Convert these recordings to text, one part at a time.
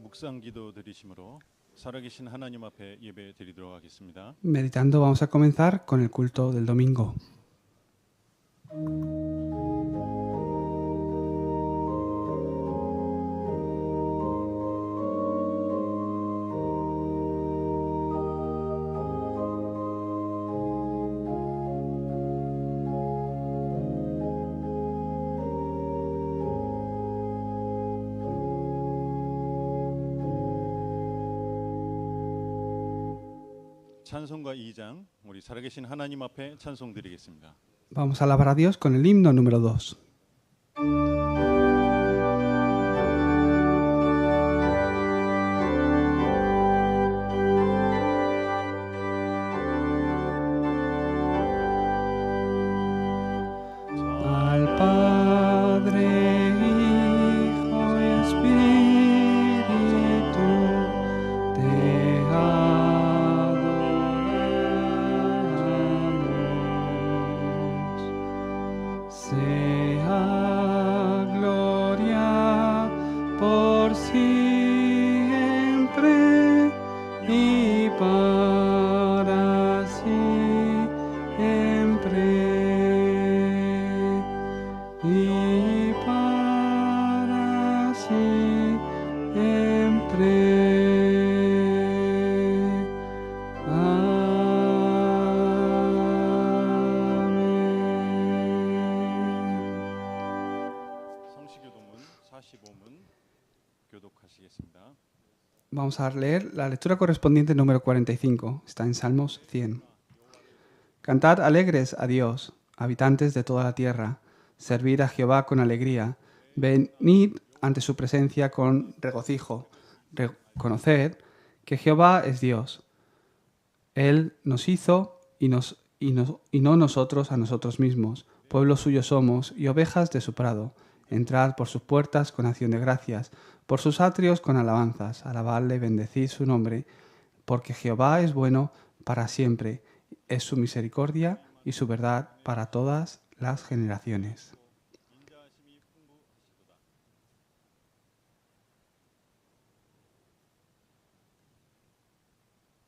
묵상 기도 드리심으로 살아계신 하나님 앞에 예배 드리도록 하겠습니다. Meditando, vamos a comenzar con el culto del domingo. 찬송가 2장 우리 살아계신 하나님 앞에 찬송 드리겠습니다. Vamos a alabar a Dios con el himno número 2. Al Padre, Hijo y Espíritu te adoramos. Sea gloria por siempre y para siempre. Y para siempre. 성시교도문 45문 교독하시겠습니다. Vamos a leer la lectura correspondiente número 45. Está en Salmos 100. Cantad alegres a Dios, habitantes de toda la tierra. Servid a Jehová con alegría. Venid ante su presencia con regocijo. Reconoced que Jehová es Dios. Él nos hizo y no nosotros a nosotros mismos. Pueblo suyo somos y ovejas de su prado. Entrad por sus puertas con acción de gracias, por sus atrios con alabanzas. Alabadle y bendecid su nombre, porque Jehová es bueno para siempre. Es su misericordia y su verdad para todas las generaciones. 인자하심이 풍부하시도다.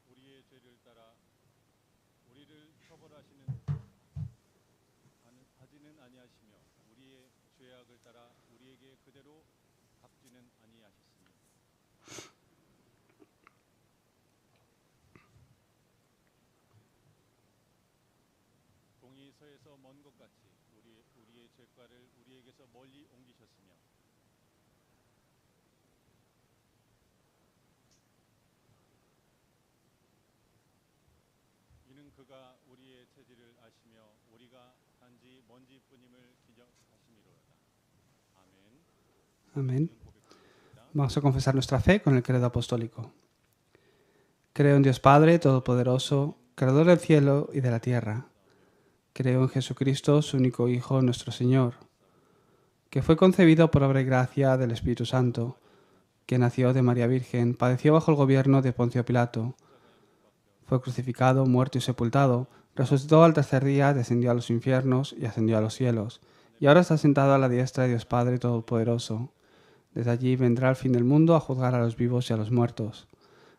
우리의 죄를 따라 우리를 처벌하지는 아니하시며 우리의 죄악을 따라 우리에게 그대로 갚지는 아니하셨으니 동이 서에서 먼 것 같이 우리의 죄과를 우리에게서 멀리 옮기셨으며 이는 그가 우리의 체질을 아시며 우리가 단지 먼지뿐임을 기억하심이로다. 아멘. Amén. Vamos a confesar nuestra fe con el credo apostólico. Creo en Dios Padre Todopoderoso, Creador del cielo y de la tierra. Creo en Jesucristo, su único Hijo, nuestro Señor, que fue concebido por obra y gracia del Espíritu Santo, que nació de María Virgen, padeció bajo el gobierno de Poncio Pilato, fue crucificado, muerto y sepultado, resucitó al tercer día, descendió a los infiernos y ascendió a los cielos, y ahora está sentado a la diestra de Dios Padre Todopoderoso. Desde allí vendrá al fin del mundo a juzgar a los vivos y a los muertos.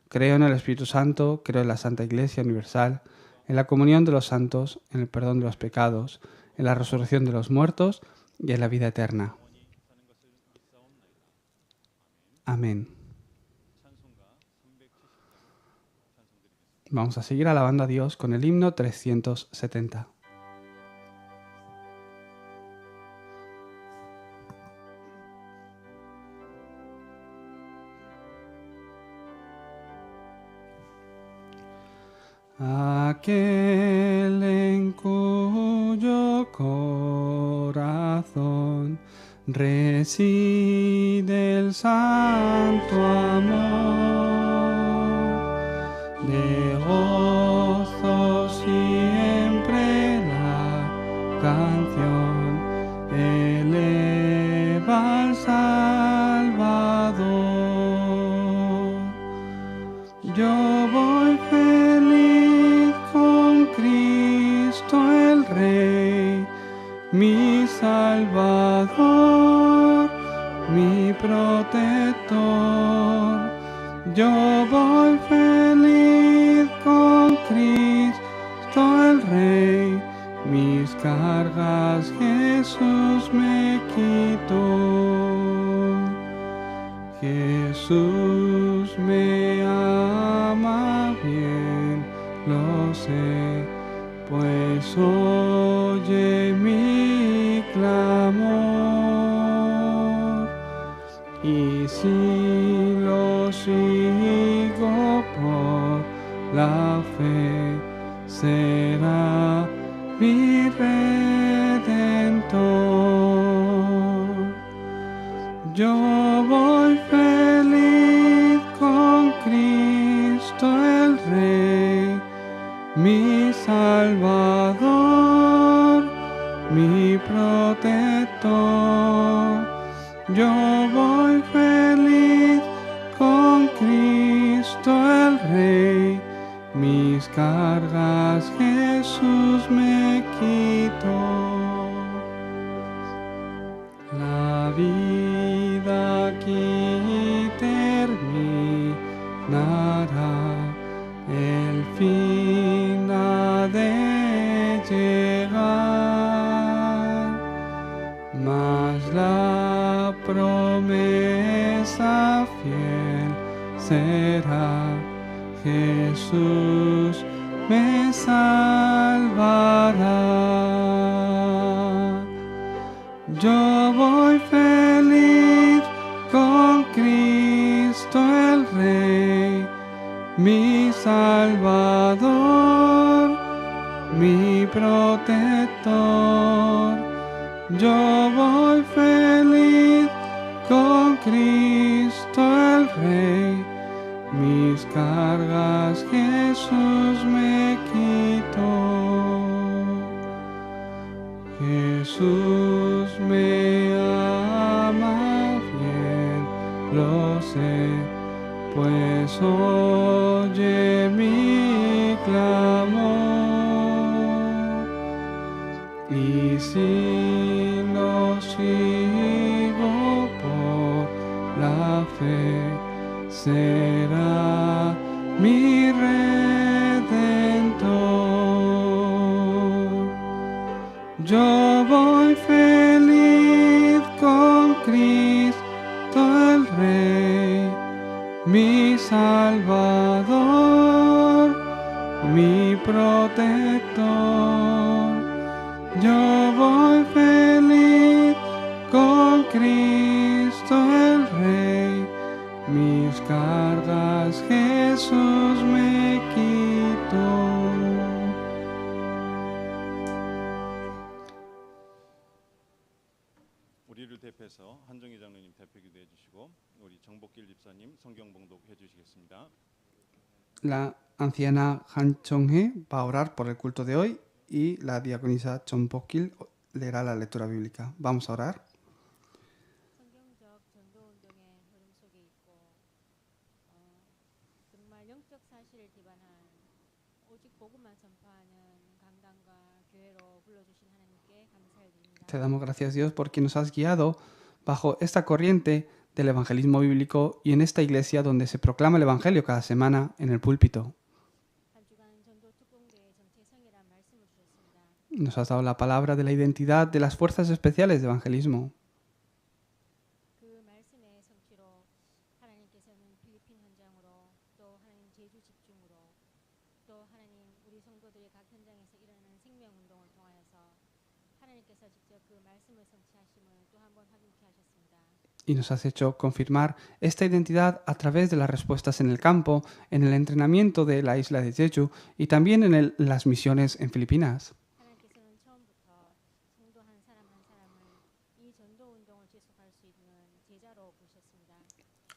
Creo en el Espíritu Santo, creo en la Santa Iglesia Universal, en la comunión de los santos, en el perdón de los pecados, en la resurrección de los muertos y en la vida eterna. Amén. Vamos a seguir alabando a Dios con el himno 370. Aquel en cuyo corazón reside el santo amor, de gozo siempre la canción eleva al Salvador. Yo voy feliz con Cristo el Rey, mi Salvador, mi protector. Yo voy feliz con Cristo el Rey, mis cargas Jesús me quitó. Jesús me ama bien, lo sé, pues oye mi clamor. Y si lo sigo por la fe, será mi redentor. Yo voy feliz con Cristo el Rey, mi Salvador, mi protector. Yo voy feliz con Cristo el Rey, mis cargas Jesús me quitó. La vida aquí terminará, el fin ha de llegar, mas la promesa fiel será: Jesús me salvará. Yo voy feliz con Cristo el Rey, mi Salvador, mi protector. Yo voy feliz con Cristo el Rey, mis cargas Jesús me quitó. Jesús me ama bien, lo sé, pues oye mi clamor. Y si lo sigo por la fe, será mi redentor. Yo voy feliz con Cristo el Rey, mi Salvador, mi protector. Yo voy feliz con Cristo el Rey, mis cargas Jesús me quitó. 우리를 대표해서 한정희 장로님 대표기도해 주시고 우리 정복길 집사님 성경 봉독해 주시겠습니다. La anciana Han Chong-he va a orar por el culto de hoy y la diaconisa Chon Pok-kil leerá la lectura bíblica. Vamos a orar. 성경적 전도 운동의 흐름 속에 있고 정말 영적 사실을 기반한 오직 복음만 전파하는 강단과 교회로 불러주신 하나님께 감사를 드립니다. Te damos gracias, Dios, porque nos has guiado bajo esta corriente del evangelismo bíblico y en esta iglesia donde se proclama el evangelio cada semana en el púlpito. 한 주간 전도 특공대의 정체성이란 말씀을 주셨습니다. Nos has dado la palabra de la identidad de las fuerzas especiales de evangelismo. 그 말씀의 성취로 하나님께서는 필리핀 현장으로 또 하나님 제주 집중으로 또 하나님 우리 성도들의 각 현장에서 일어나는 생명 운동을 통하여서 하나님께서 직접 그 말씀을 성취하심을 또 한 번 확인케 하셨습니다. Y nos has hecho confirmar esta identidad a través de las respuestas en el campo, en el entrenamiento de la isla de Jeju y también en las misiones en Filipinas. 하나님께서는 처음부터 성도 한 사람 한 사람을 이 전도 운동을 지속할 수 있는 제자로 부르셨습니다.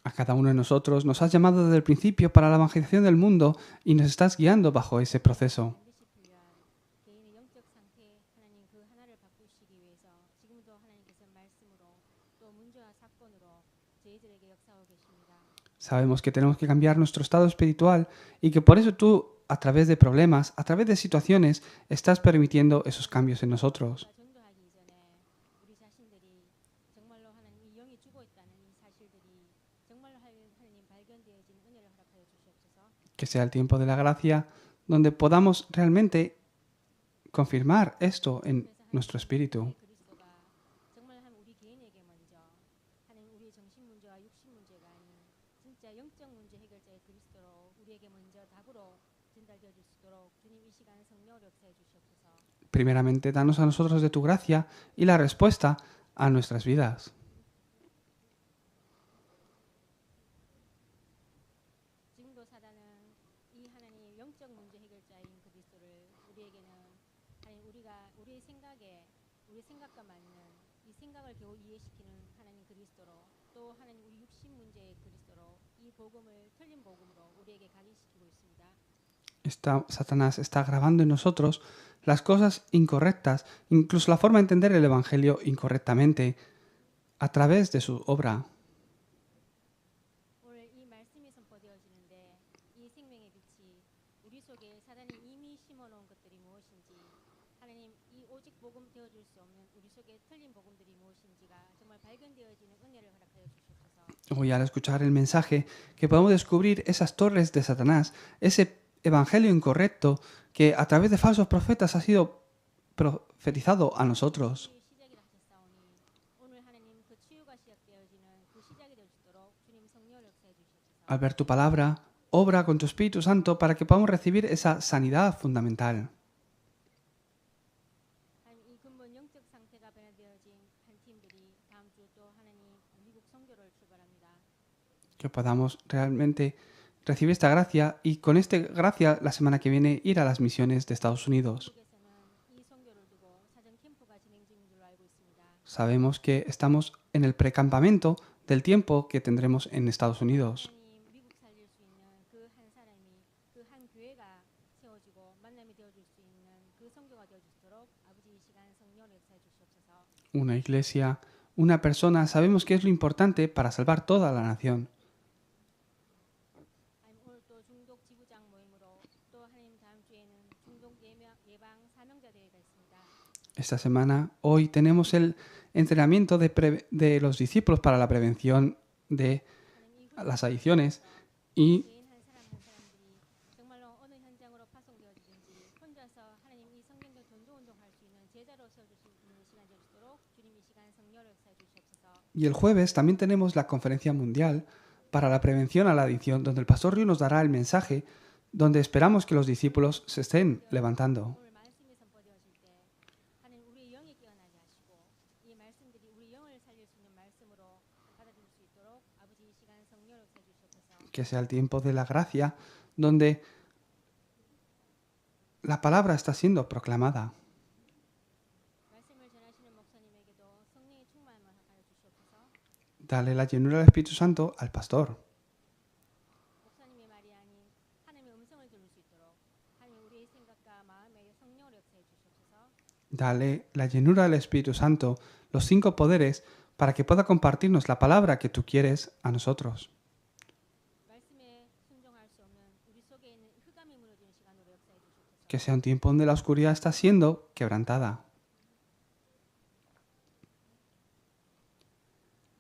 A cada uno de nosotros nos has llamado desde el principio para la evangelización del mundo y nos estás guiando bajo ese proceso. 반드시 필요한 개인의 영적 상태 하나님 그 하나를 바꾸시기 위해서 지금도 하나님께서 말씀으로 또 문제와 사건으로 저희들에게 역사하고 계십니다. Sabemos que tenemos que cambiar nuestro estado espiritual y que por eso tú, a través de problemas, a través de situaciones, estás permitiendo esos cambios en nosotros. 전도하기 이전에 우리 자신들이 정말로 하나님 이 영이 죽어 있다는 이 사실을 정말로 하나님 발견되어지는 은혜를 허락하여 주시옵소서. Que sea el tiempo de la gracia donde podamos realmente confirmar esto en 그래서 nuestro espíritu. 그리스도가 정말 한 우리 개인에게 먼저 하나님 우리의 정신 문제와 육신 문제가 아닌 진짜 영적 문제 해결자의 그리스도로 우리에게 먼저 답으로 전달되어 줄 수 있도록 주님 이 시간 성령을 역사해 주시옵소서. Primeramente, danos a nosotros de tu gracia y la respuesta a nuestras vidas. 지금도 사단은 이 하나님 영적 문제 해결자인 그리스도를 우리에게는 하나님 우리가 우리의 생각에 우리 생각과 맞는 이 생각을 겨우 이해시키는 하나님 그리스도로 또 하나님 우리 육신 문제의 그리스도로 이 복음을 틀린 복음으로 우리에게 각인시키고 있습니다. Satanás está grabando en nosotros las cosas incorrectas, incluso la forma de entender el Evangelio incorrectamente, a través de su obra. 오늘 이 말씀이 선포되어지는데 이 생명의 빛이 우리 속에 사단이 이미 심어놓은 것들이 무엇인지 하나님 이 오직 복음 되어줄 수 없는 우리 속에 틀린 복음들이 무엇인지가 정말 발견되어지는 은혜를 허락하여 주시옵소서. Hoy al escuchar el mensaje, que podamos descubrir esas torres de Satanás, ese evangelio incorrecto que a través de falsos profetas ha sido profetizado a nosotros. 시작이라 하셨사오니 오늘 하나님 그 치유가 시작되어지는 그 시작이 될 수 있도록 주님 성령을 역사해 주시옵소서. Al ver tu palabra, obra con tu Espíritu Santo para que podamos recibir esa sanidad fundamental. 하나님 이 근본 영적 상태가 변화되어진 한 팀들이 다음 주 또 하나님 미국 선교를 출발합니다. Que podamos realmente recibir esta gracia y con esta gracia la semana que viene ir a las misiones de Estados Unidos. 미국에서는 이 선교를 두고 사전 캠프가 진행 중인 줄로 알고 있습니다. Sabemos que estamos en el precampamento del tiempo que tendremos en Estados Unidos. 하나님 미국 살릴 수 있는 그 한 사람이 그 한 교회가 세워지고 만남이 되어줄 수 있는 그 선교가 되어줄 수 있도록 아버지 이 시간 성령을 역사해 주시옵소서. Una iglesia, una persona, sabemos que es lo importante para salvar toda la nación. 하나님 오늘 또 중독 지부장 모임으로 또 하나님 다음 주에는 중독 예방 사명자 대회가 있습니다. Esta semana, hoy tenemos el entrenamiento de los discípulos para la prevención de 하나님 이 las adicciones y 개인 한 사람 한 사람들이 정말로 어느 현장으로 파송되어지든지 혼자서 하나님 이 성경적 전도 운동할 수 있는 제자로 세워줄 수 있는 시간 될 수 있도록 주님 이 시간 성령을 역사해 주시옵소서. Y el jueves también tenemos la conferencia mundial para la prevención a la adicción, donde el pastor Ryu nos dará el mensaje, donde esperamos que los discípulos se estén levantando. 오늘 말씀이 선포되어질 때 하나님 우리의 영이 깨어나게 하시고 이 말씀들이 우리 영을 살릴 수 있는 말씀으로 받아들일 수 있도록 아버지 이 시간 성령을 역사해 주시옵소서. Que sea el tiempo de la gracia, donde la palabra está siendo proclamada. 말씀을 전하시는 목사님에게도 성령의 충만을 허락하여 주시옵소서. Dale la llenura del Espíritu Santo al pastor. 목사님의 말이 아닌 하나님의 음성을 들을 수 있도록 하나님 우리의 생각과 마음에 성령을 역사해 주시옵소서. Dale la llenura del Espíritu Santo, los 5 poderes, para que pueda compartirnos la palabra que tú quieres a nosotros. 말씀에 순종할 수 없는 우리 속에 있는 흑암이 무너지는 시간으로 역사해 주시옵소서. Que sea un tiempo donde la oscuridad está siendo quebrantada.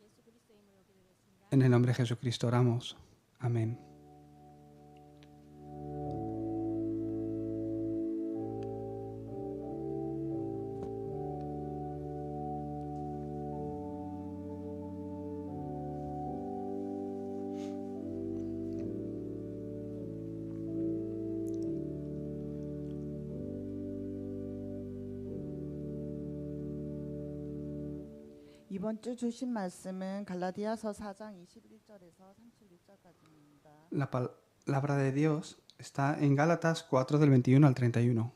예수 그리스도의 이름으로 기도드렸습니다. En el nombre de Jesucristo oramos. Amén. 이번 주 주신 말씀은 갈라디아서 4장 21절에서 36절까지입니다. La palabra de Dios está en Gálatas 4 del 21 al 31.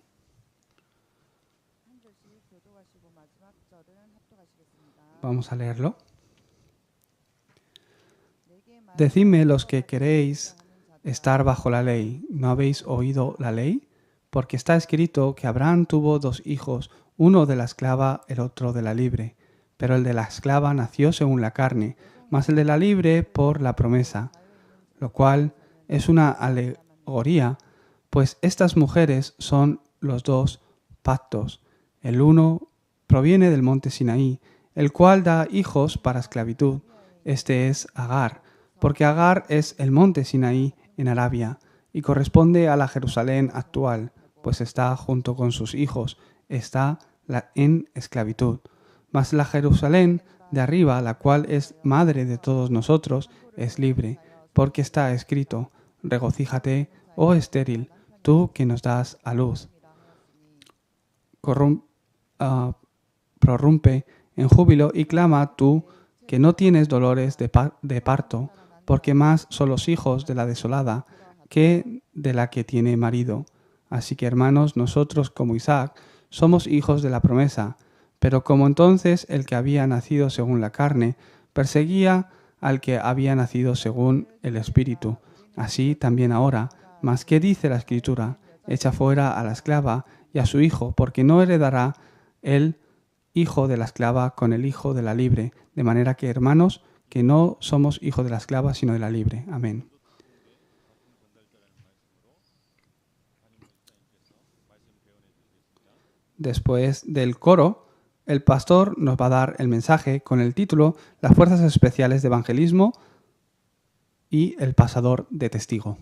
한 절씩 교독하시고 마지막 절은 합독하시겠습니다. Vamos a leerlo. 내게 Decidme los que queréis estar bajo la ley, ¿no habéis oído la ley? Porque está escrito que Abraham tuvo 2 hijos, uno de la esclava, el otro de la libre. Pero el de la esclava nació según la carne, mas el de la libre por la promesa, lo cual es una alegoría, pues estas mujeres son los 2 pactos. El uno proviene del monte Sinaí, el cual da hijos para esclavitud. Este es Agar, porque Agar es el monte Sinaí en Arabia y corresponde a la Jerusalén actual, pues está junto con sus hijos, está en esclavitud. Mas la Jerusalén de arriba, la cual es madre de todos nosotros, es libre, porque está escrito: regocíjate, oh estéril, tú que nos das a luz. Prorrumpe en júbilo y clama tú que no tienes dolores de parto, porque más son los hijos de la desolada que de la que tiene marido. Así que, hermanos, nosotros como Isaac somos hijos de la promesa, pero como entonces el que había nacido según la carne perseguía al que había nacido según el Espíritu, así también ahora. Mas ¿qué dice la Escritura? Echa fuera a la esclava y a su hijo, porque no heredará el hijo de la esclava con el hijo de la libre, de manera que, hermanos, que no somos hijos de la esclava, sino de la libre. Amén. Después del coro, el pastor nos va a dar el mensaje con el título Las Fuerzas Especiales de Evangelismo y el Pasador de Testigo.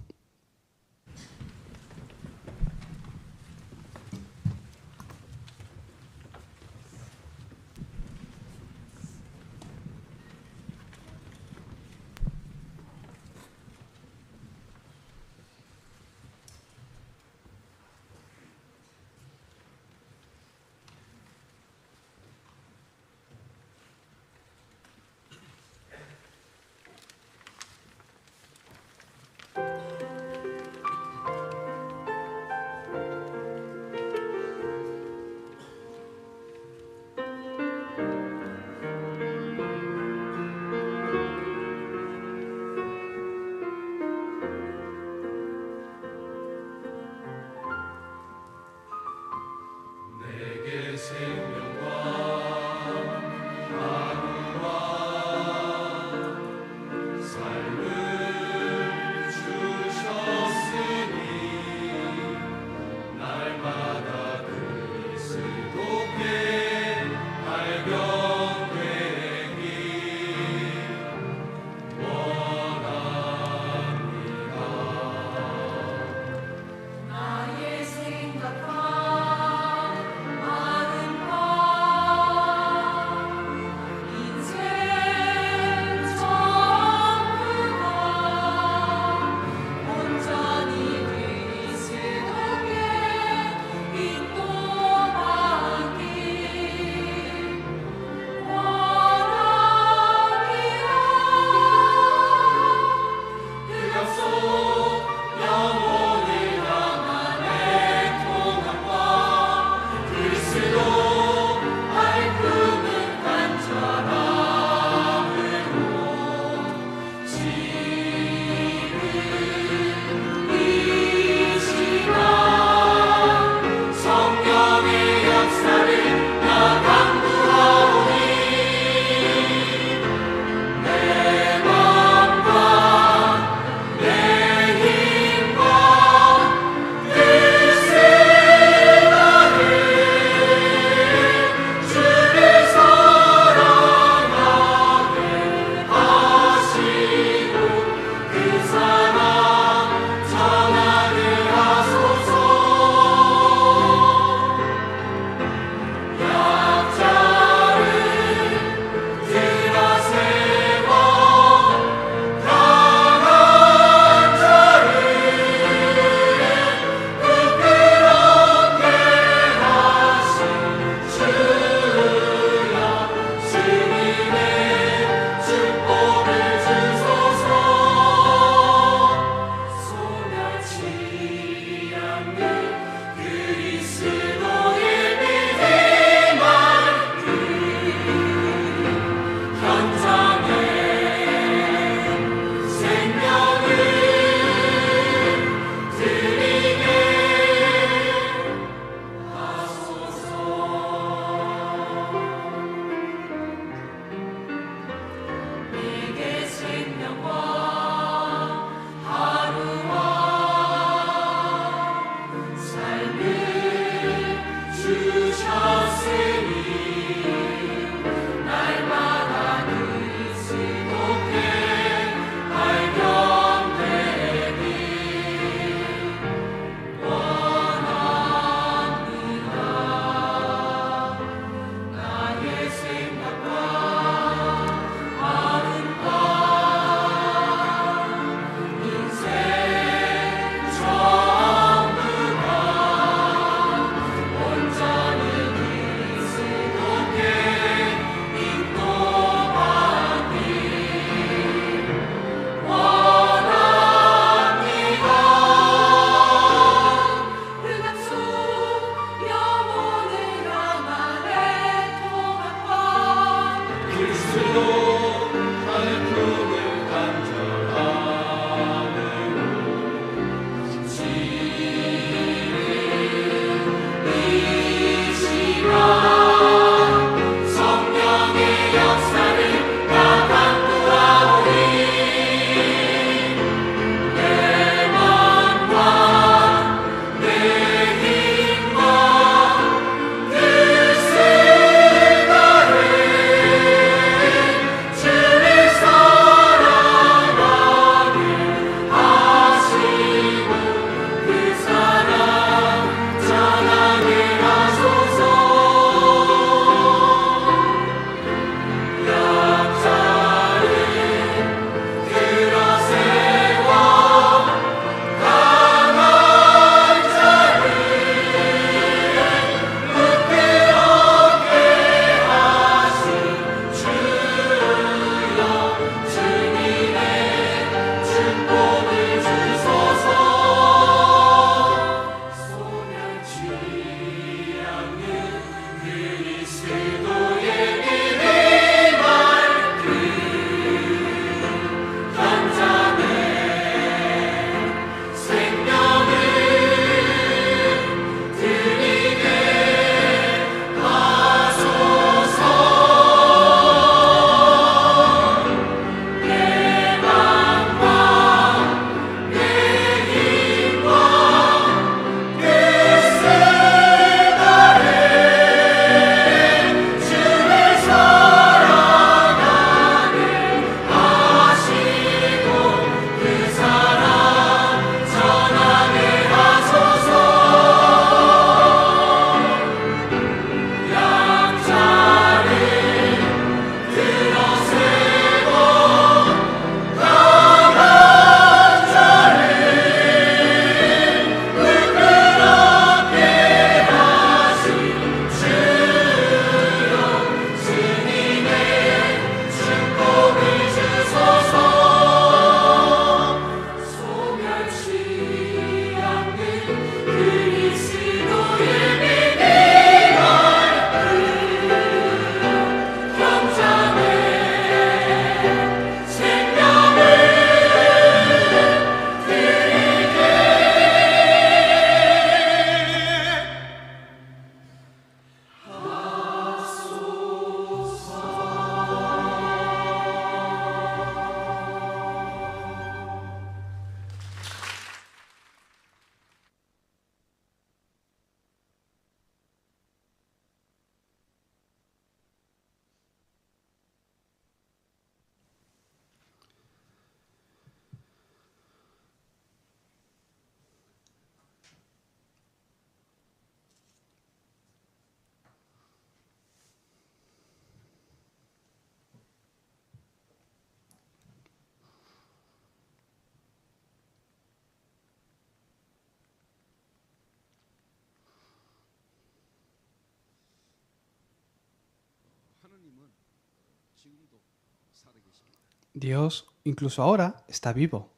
Dios, incluso ahora, está vivo.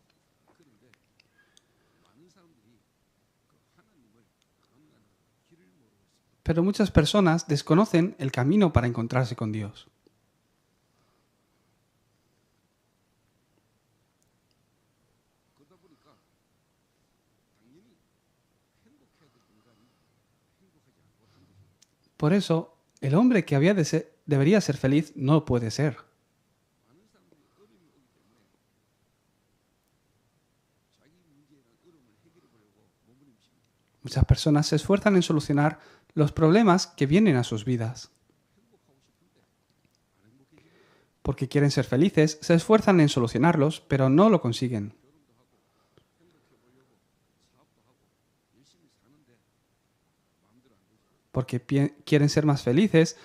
Pero muchas personas desconocen el camino para encontrarse con Dios. Por eso, el hombre que debería ser feliz no puede ser. Muchas personas se esfuerzan en solucionar los problemas que vienen a sus vidas. Porque quieren ser felices, se esfuerzan en solucionarlos, pero no lo consiguen. Porque quieren ser más felices,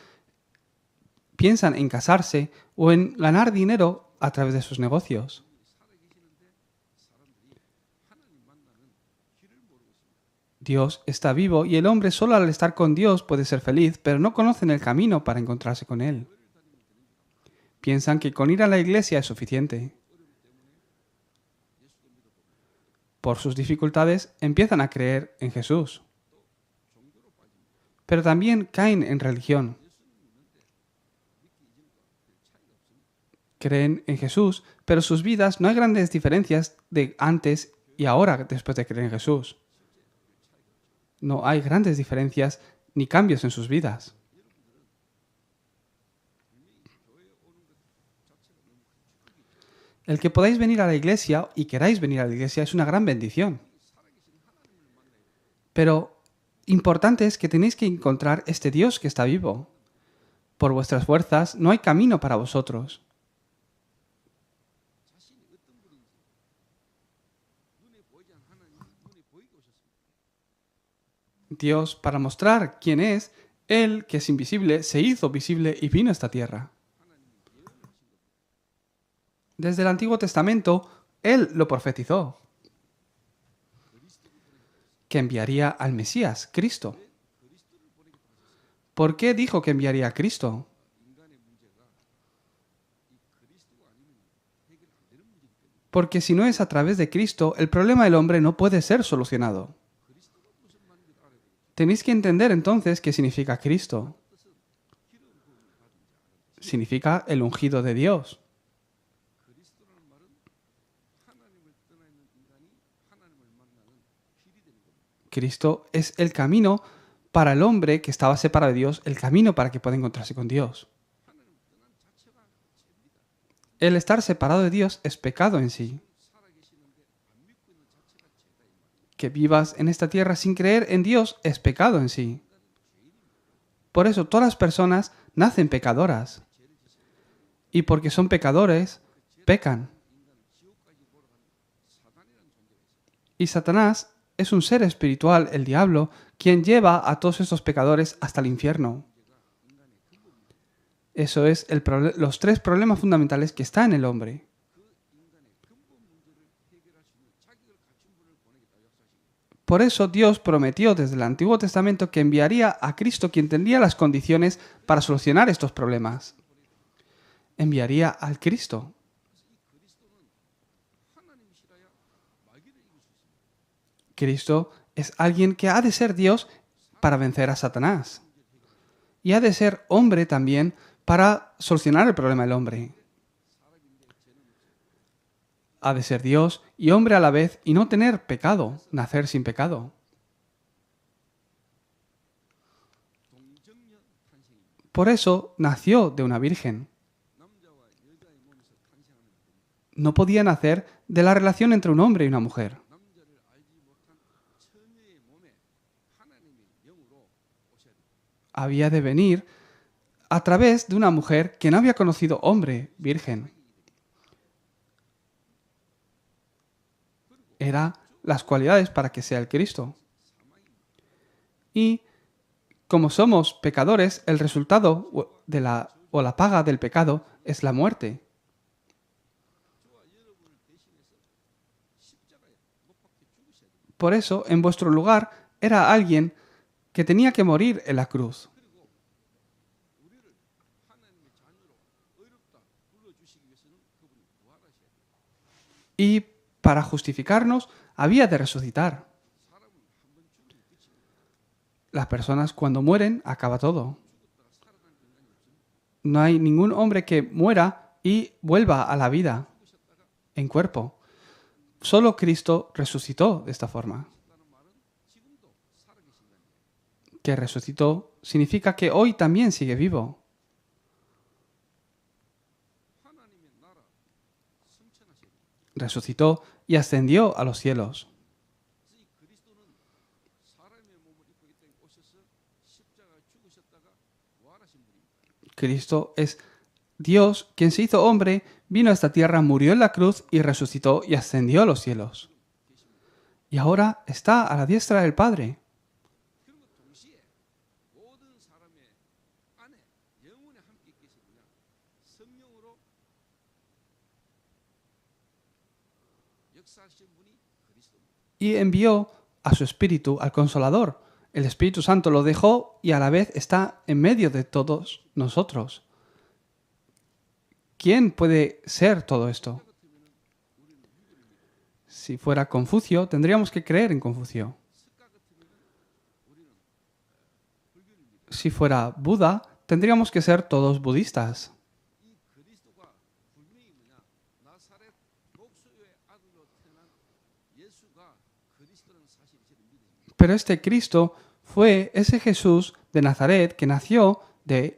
piensan en casarse o en ganar dinero a través de sus negocios. Dios está vivo y el hombre solo al estar con Dios puede ser feliz, pero no conocen el camino para encontrarse con Él. Piensan que con ir a la iglesia es suficiente. Por sus dificultades empiezan a creer en Jesús. Pero también caen en religión. Creen en Jesús, pero sus vidas no hay grandes diferencias de antes y ahora después de creer en Jesús. No hay grandes diferencias ni cambios en sus vidas. El que podáis venir a la iglesia y queráis venir a la iglesia es una gran bendición. Pero importante es que tenéis que encontrar este Dios que está vivo. Por vuestras fuerzas no hay camino para vosotros. Dios, para mostrar quién es, Él, que es invisible, se hizo visible y vino a esta tierra. Desde el Antiguo Testamento, Él lo profetizó, que enviaría al Mesías, Cristo. ¿Por qué dijo que enviaría a Cristo? Porque si no es a través de Cristo, el problema del hombre no puede ser solucionado. Tenéis que entender entonces qué significa Cristo. Significa el ungido de Dios. Cristo es el camino para el hombre que estaba separado de Dios, el camino para que pueda encontrarse con Dios. El estar separado de Dios es pecado en sí. Que vivas en esta tierra sin creer en Dios es pecado en sí. Por eso todas las personas nacen pecadoras. Y porque son pecadores, pecan. Y Satanás es un ser espiritual, el diablo, quien lleva a todos estos pecadores hasta el infierno. Eso es los tres problemas fundamentales que está en el hombre. Por eso Dios prometió desde el Antiguo Testamento que enviaría a Cristo quien tendría las condiciones para solucionar estos problemas. Enviaría al Cristo. Cristo es alguien que ha de ser Dios para vencer a Satanás. Y ha de ser hombre también para solucionar el problema del hombre. Ha de ser Dios y hombre a la vez y no tener pecado, nacer sin pecado. Por eso nació de una virgen. No podía nacer de la relación entre un hombre y una mujer. Había de venir a través de una mujer que no había conocido hombre, virgen. Eran las cualidades para que sea el Cristo. Y como somos pecadores, el resultado de la paga del pecado es la muerte. Por eso, en vuestro lugar, era alguien que tenía que morir en la cruz. Y para justificarnos había de resucitar. Las personas cuando mueren acaba todo. No hay ningún hombre que muera y vuelva a la vida en cuerpo. Solo Cristo resucitó de esta forma. Que resucitó significa que hoy también sigue vivo. Resucitó y ascendió a los cielos. Cristo es Dios quien se hizo hombre, vino a esta tierra, murió en la cruz y resucitó y ascendió a los cielos. Y ahora está a la diestra del Padre. Y envió a su Espíritu, al Consolador. El Espíritu Santo lo dejó y a la vez está en medio de todos nosotros. ¿Quién puede ser todo esto? Si fuera Confucio, tendríamos que creer en Confucio. Si fuera Buda, tendríamos que ser todos budistas. Pero este Cristo fue ese Jesús de Nazaret que nació en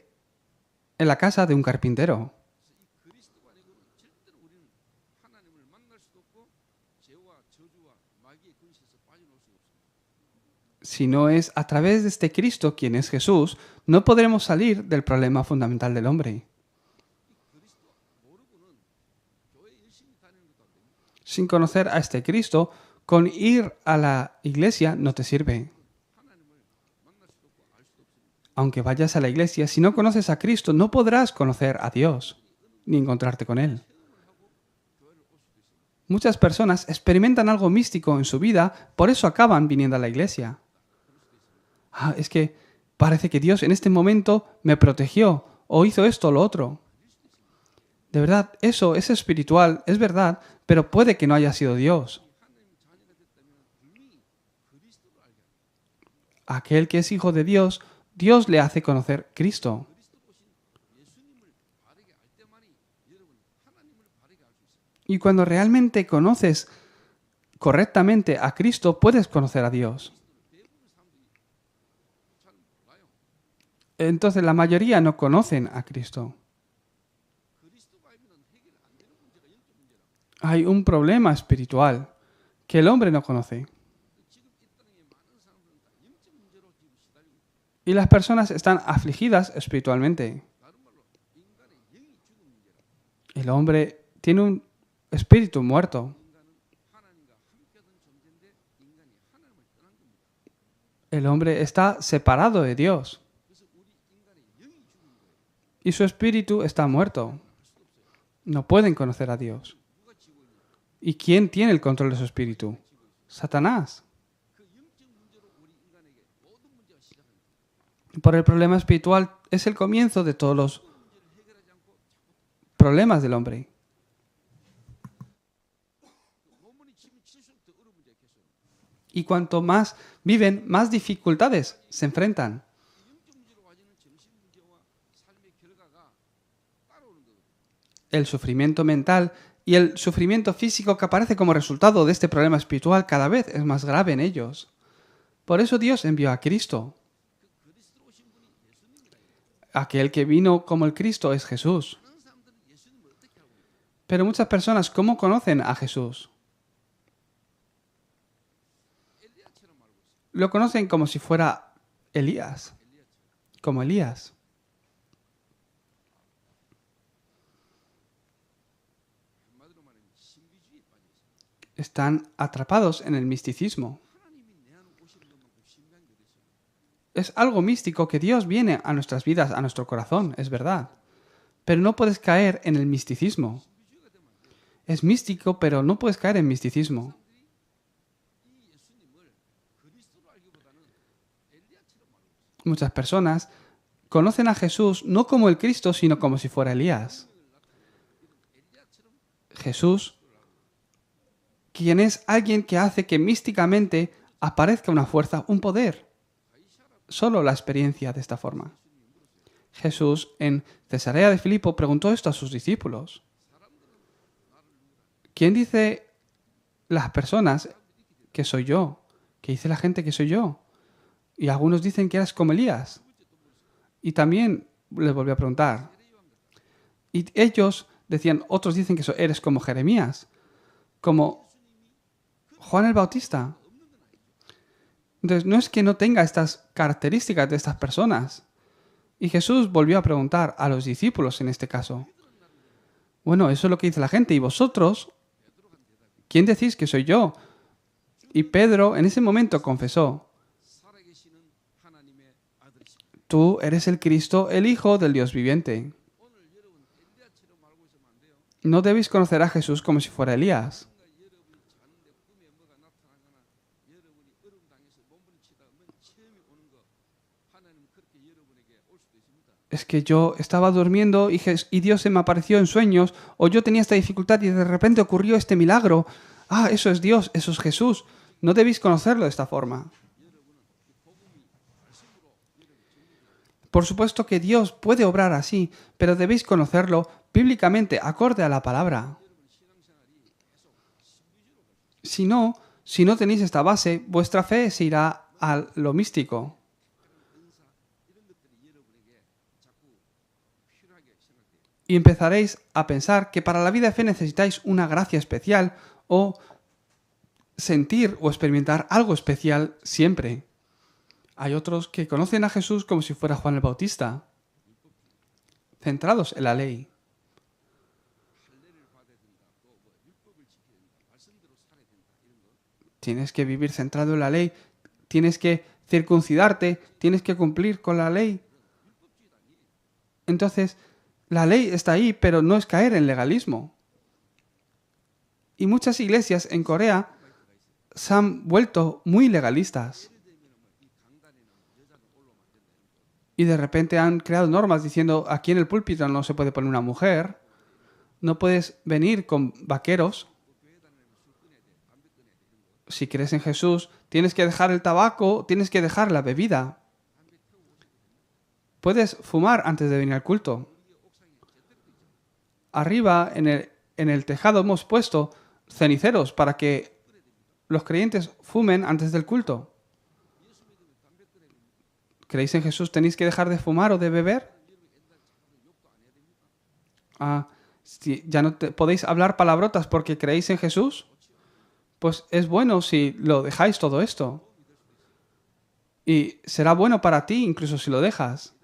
la casa de un carpintero. Si no es a través de este Cristo, quien es Jesús, no podremos salir del problema fundamental del hombre. Sin conocer a este Cristo, con ir a la iglesia no te sirve. Aunque vayas a la iglesia, si no conoces a Cristo, no podrás conocer a Dios, ni encontrarte con Él. Muchas personas experimentan algo místico en su vida, por eso acaban viniendo a la iglesia. Es que parece que Dios en este momento me protegió, o hizo esto o lo otro. De verdad, eso es espiritual, es verdad, pero puede que no haya sido Dios. Aquel que es hijo de Dios, Dios le hace conocer Cristo. Y cuando realmente conoces correctamente a Cristo, puedes conocer a Dios. Entonces la mayoría no conocen a Cristo. Hay un problema espiritual que el hombre no conoce. Y las personas están afligidas espiritualmente. El hombre tiene un espíritu muerto. El hombre está separado de Dios. Y su espíritu está muerto. No pueden conocer a Dios. ¿Y quién tiene el control de su espíritu? Satanás. Por el problema espiritual es el comienzo de todos los problemas del hombre. Y cuanto más viven, más dificultades se enfrentan. El sufrimiento mental y el sufrimiento físico que aparece como resultado de este problema espiritual cada vez es más grave en ellos. Por eso Dios envió a Cristo. Aquel que vino como el Cristo es Jesús. Pero muchas personas, ¿cómo conocen a Jesús? Lo conocen como si fuera Elías, como Elías. Están atrapados en el misticismo. Es algo místico que Dios viene a nuestras vidas, a nuestro corazón, es verdad. Pero no puedes caer en el misticismo. Es místico, pero no puedes caer en misticismo. Muchas personas conocen a Jesús no como el Cristo, sino como si fuera Elías. Jesús quien es alguien que hace que místicamente aparezca una fuerza, un poder. Solo la experiencia de esta forma. Jesús en Cesarea de Filipo preguntó esto a sus discípulos. ¿Quién dice las personas que soy yo? ¿Qué dice la gente que soy yo? Y algunos dicen que eres como Elías. Y también les volvió a preguntar. Y ellos decían, otros dicen que eres como Jeremías, como Juan el Bautista. Entonces, no es que no tenga estas características de estas personas. Y Jesús volvió a preguntar a los discípulos en este caso. Bueno, eso es lo que dice la gente. ¿Y vosotros? ¿Quién decís que soy yo? Y Pedro en ese momento confesó, tú eres el Cristo, el Hijo del Dios viviente. No debéis conocer a Jesús como si fuera Elías. Es que yo estaba durmiendo y Dios se me apareció en sueños, o yo tenía esta dificultad y de repente ocurrió este milagro. Ah, eso es Dios, eso es Jesús. No debéis conocerlo de esta forma. Por supuesto que Dios puede obrar así, pero debéis conocerlo bíblicamente, acorde a la palabra. Si no tenéis esta base, vuestra fe se irá a lo místico. Y empezaréis a pensar que para la vida de fe necesitáis una gracia especial o sentir o experimentar algo especial siempre. Hay otros que conocen a Jesús como si fuera Juan el Bautista, centrados en la ley. Tienes que vivir centrado en la ley, tienes que circuncidarte, tienes que cumplir con la ley. Entonces, la ley está ahí, pero no es caer en legalismo. Y muchas iglesias en Corea se han vuelto muy legalistas. Y de repente han creado normas diciendo, aquí en el púlpito no se puede poner una mujer, no puedes venir con vaqueros. Si crees en Jesús, tienes que dejar el tabaco, tienes que dejar la bebida. Puedes fumar antes de venir al culto. Arriba, en el tejado, hemos puesto ceniceros para que los creyentes fumen antes del culto. ¿Creéis en Jesús? ¿Tenéis que dejar de fumar o de beber? Si ya no podéis hablar palabrotas porque creéis en Jesús, pues es bueno si lo dejáis todo esto. Y será bueno para ti incluso si lo dejas.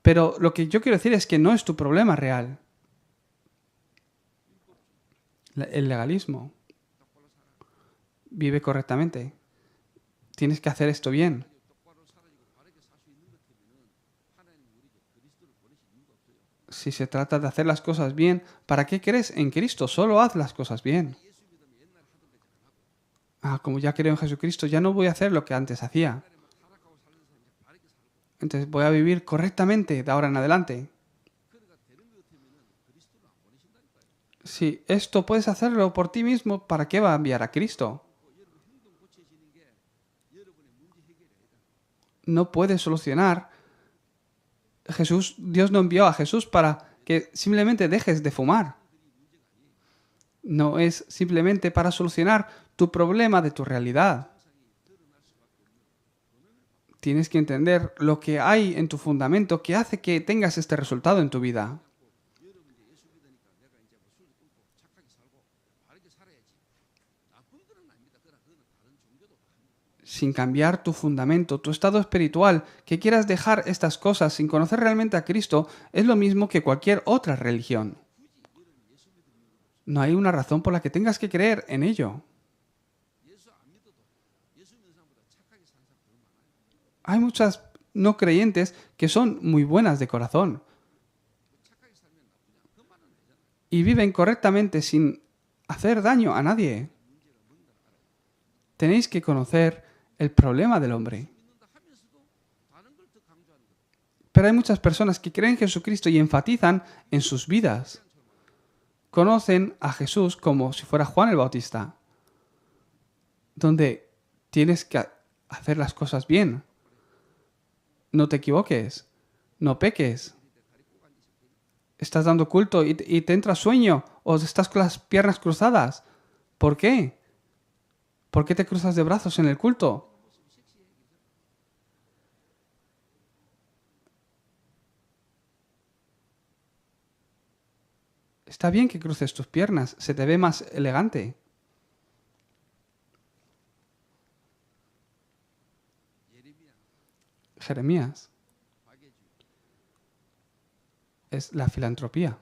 Pero lo que yo quiero decir es que no es tu problema real. El legalismo. Vive correctamente. Tienes que hacer esto bien. Si se trata de hacer las cosas bien, ¿para qué crees en Cristo? Solo haz las cosas bien. Como ya creo en Jesucristo, ya no voy a hacer lo que antes hacía. Entonces voy a vivir correctamente de ahora en adelante. Si esto puedes hacerlo por ti mismo, ¿para qué va a enviar a Cristo? No puedes solucionar. Dios no envió a Jesús para que simplemente dejes de fumar. No es simplemente para solucionar tu problema de tu realidad. Tienes que entender lo que hay en tu fundamento que hace que tengas este resultado en tu vida. Sin cambiar tu fundamento, tu estado espiritual, que quieras dejar estas cosas sin conocer realmente a Cristo, es lo mismo que cualquier otra religión. No hay una razón por la que tengas que creer en ello. Hay muchas no creyentes que son muy buenas de corazón y viven correctamente sin hacer daño a nadie. Tenéis que conocer el problema del hombre. Pero hay muchas personas que creen en Jesucristo y enfatizan en sus vidas. Conocen a Jesús como si fuera Juan el Bautista. donde tienes que hacer las cosas bien. No te equivoques, no peques. Estás dando culto y te entra sueño o estás con las piernas cruzadas. ¿Por qué? ¿Por qué te cruzas de brazos en el culto? Está bien que cruces tus piernas, se te ve más elegante. Jeremías es la filantropía.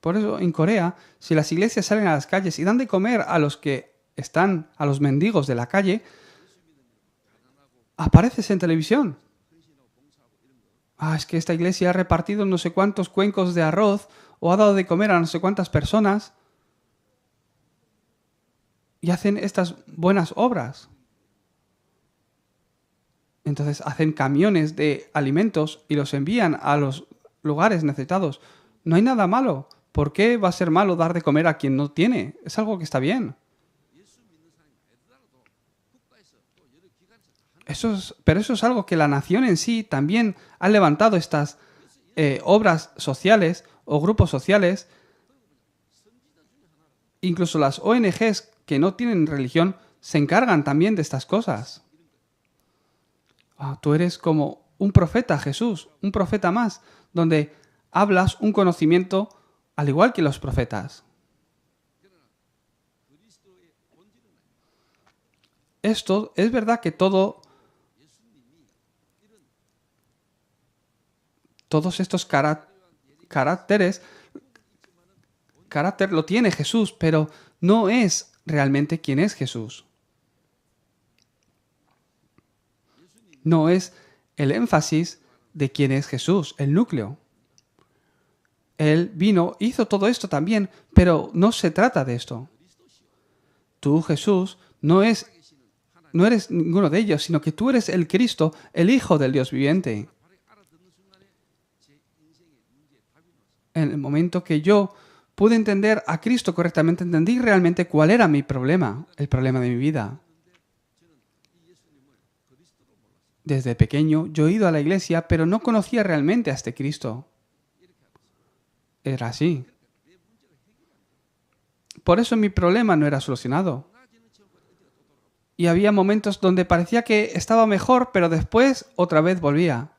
Por eso en Corea, si las iglesias salen a las calles y dan de comer a los que están, a los mendigos de la calle, apareces en televisión. Es que esta iglesia ha repartido no sé cuántos cuencos de arroz o ha dado de comer a no sé cuántas personas y hacen estas buenas obras. Entonces hacen camiones de alimentos y los envían a los lugares necesitados. No hay nada malo. ¿Por qué va a ser malo dar de comer a quien no tiene? Es algo que está bien. Pero eso es algo que la nación en sí también ha levantado estas obras sociales o grupos sociales. Incluso las ONGs que no tienen religión se encargan también de estas cosas. Tú eres como un profeta, Jesús, un profeta más, donde hablas un conocimiento al igual que los profetas. Esto es verdad que todos estos carácter lo tiene Jesús, pero no es realmente quién es Jesús. No es el énfasis de quién es Jesús, el núcleo. Él vino, hizo todo esto también, pero no se trata de esto. Tú, Jesús, no eres ninguno de ellos, sino que tú eres el Cristo, el Hijo del Dios viviente. En el momento que yo pude entender a Cristo correctamente, entendí realmente cuál era mi problema, el problema de mi vida. Desde pequeño yo he ido a la iglesia, pero no conocía realmente a este Cristo. Era así. Por eso mi problema no era solucionado. Y había momentos donde parecía que estaba mejor, pero después otra vez volvía.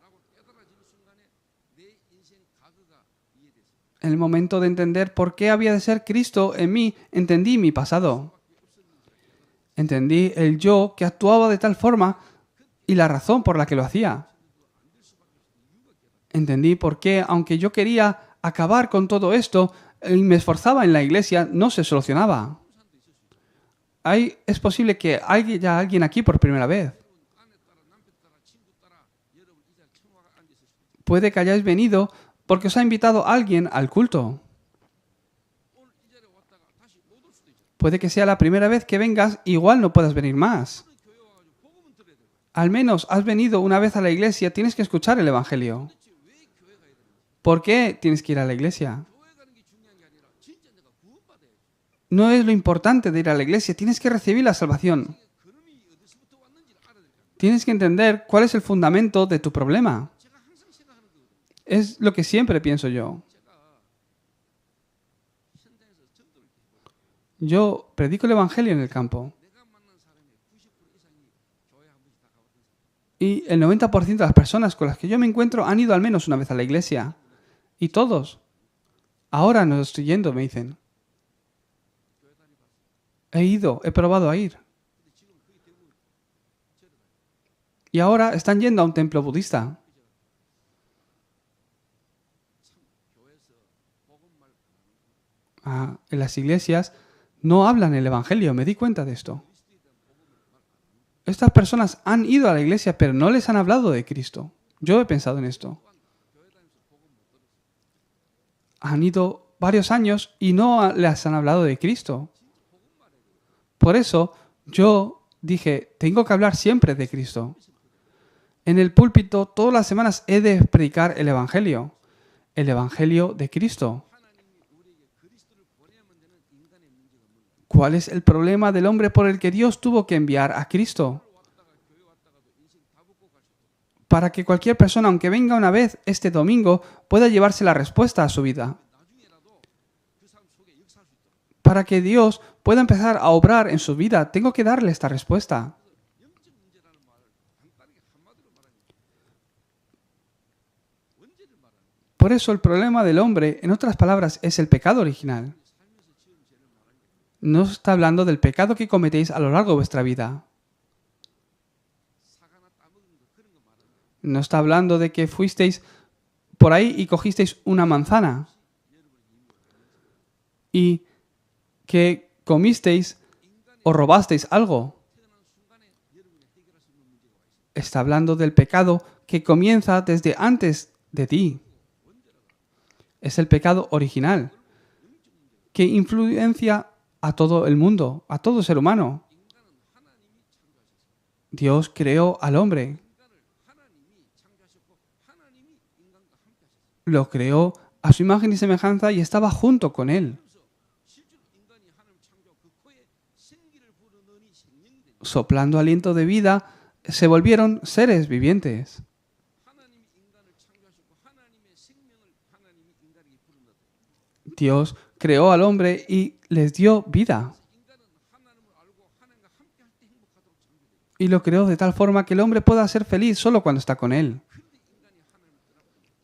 En el momento de entender por qué había de ser Cristo en mí, entendí mi pasado. Entendí el yo que actuaba de tal forma y la razón por la que lo hacía. Entendí por qué, aunque yo quería acabar con todo esto y me esforzaba en la iglesia, no se solucionaba. Es posible que haya alguien aquí por primera vez. Puede que hayáis venido porque os ha invitado alguien al culto. Puede que sea la primera vez que vengas, igual no puedas venir más. Al menos has venido una vez a la iglesia, tienes que escuchar el Evangelio. ¿Por qué tienes que ir a la iglesia? No es lo importante de ir a la iglesia, tienes que recibir la salvación. Tienes que entender cuál es el fundamento de tu problema. Es lo que siempre pienso yo. Yo predico el Evangelio en el campo. Y el 90% de las personas con las que yo me encuentro han ido al menos una vez a la iglesia. Y todos. Ahora no estoy yendo, me dicen. He probado a ir. Y ahora están yendo a un templo budista. En las iglesias no hablan el Evangelio, me di cuenta de esto. Estas personas han ido a la iglesia, pero no les han hablado de Cristo. Yo he pensado en esto. Han ido varios años y no les han hablado de Cristo. Por eso yo dije, tengo que hablar siempre de Cristo. En el púlpito, todas las semanas he de predicar el Evangelio. el Evangelio de Cristo. ¿Cuál es el problema del hombre por el que Dios tuvo que enviar a Cristo? Para que cualquier persona, aunque venga una vez este domingo, pueda llevarse la respuesta a su vida. Para que Dios pueda empezar a obrar en su vida, tengo que darle esta respuesta. Por eso el problema del hombre, en otras palabras, es el pecado original. No está hablando del pecado que cometéis a lo largo de vuestra vida. No está hablando de que fuisteis por ahí y cogisteis una manzana y que comisteis o robasteis algo. Está hablando del pecado que comienza desde antes de ti. Es el pecado original que influencia a todo el mundo, a todo ser humano. Dios creó al hombre. Lo creó a su imagen y semejanza y estaba junto con él. Soplando aliento de vida, se volvieron seres vivientes. Dios creó al hombre y les dio vida. Y lo creó de tal forma que el hombre pueda ser feliz solo cuando está con él.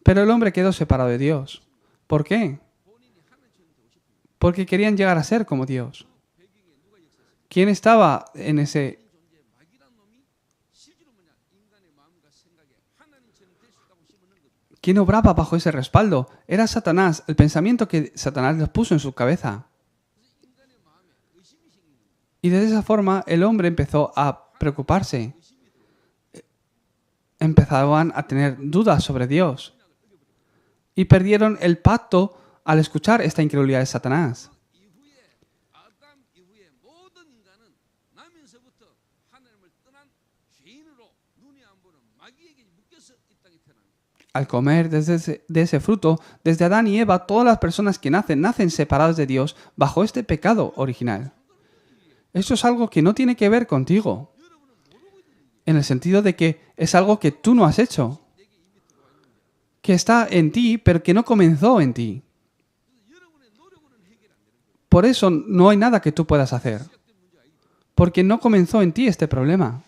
Pero el hombre quedó separado de Dios. ¿Por qué? Porque querían llegar a ser como Dios. ¿Quién estaba en ese? ¿Quién obraba bajo ese respaldo? Era Satanás, el pensamiento que Satanás les puso en su cabeza. Y de esa forma el hombre empezó a preocuparse. Empezaban a tener dudas sobre Dios. Y perdieron el pacto al escuchar esta incredulidad de Satanás. Al comer de ese fruto, desde Adán y Eva, todas las personas que nacen separadas de Dios bajo este pecado original. Esto es algo que no tiene que ver contigo, en el sentido de que es algo que tú no has hecho, que está en ti, pero que no comenzó en ti. Por eso no hay nada que tú puedas hacer, porque no comenzó en ti este problema.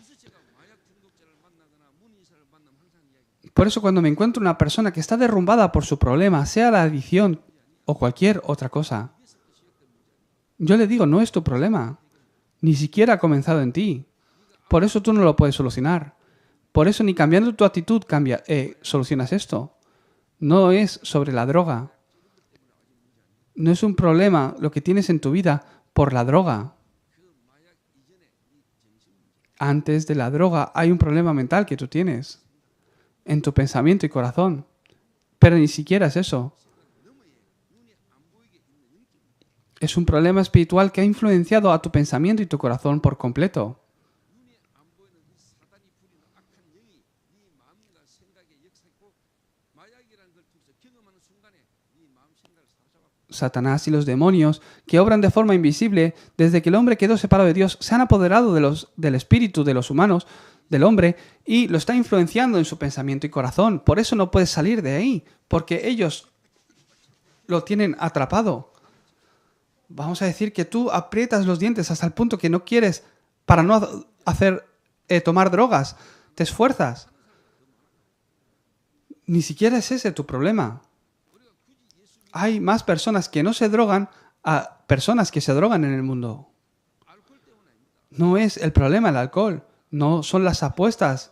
Por eso cuando me encuentro una persona que está derrumbada por su problema, sea la adicción o cualquier otra cosa, yo le digo, no es tu problema. Ni siquiera ha comenzado en ti. Por eso tú no lo puedes solucionar. Por eso ni cambiando tu actitud solucionas esto. No es sobre la droga. No es un problema lo que tienes en tu vida por la droga. Antes de la droga hay un problema mental que tú tienes en tu pensamiento y corazón. Pero ni siquiera es eso. Es un problema espiritual que ha influenciado a tu pensamiento y tu corazón por completo. Satanás y los demonios, que obran de forma invisible desde que el hombre quedó separado de Dios, se han apoderado del espíritu de los humanos, del hombre, y lo está influenciando en su pensamiento y corazón. Por eso no puedes salir de ahí, porque ellos lo tienen atrapado. Vamos a decir que tú aprietas los dientes hasta el punto que no quieres, para no tomar drogas, te esfuerzas. Ni siquiera es ese tu problema. Hay más personas que no se drogan a personas que se drogan en el mundo. No es el problema el alcohol, no son las apuestas.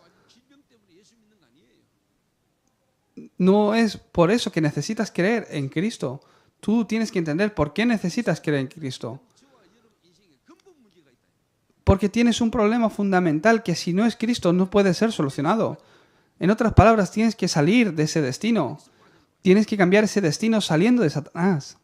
No es por eso que necesitas creer en Cristo. Tú tienes que entender por qué necesitas creer en Cristo. Porque tienes un problema fundamental que si no es Cristo no puede ser solucionado. En otras palabras, tienes que salir de ese destino. Tienes que cambiar ese destino saliendo de Satanás.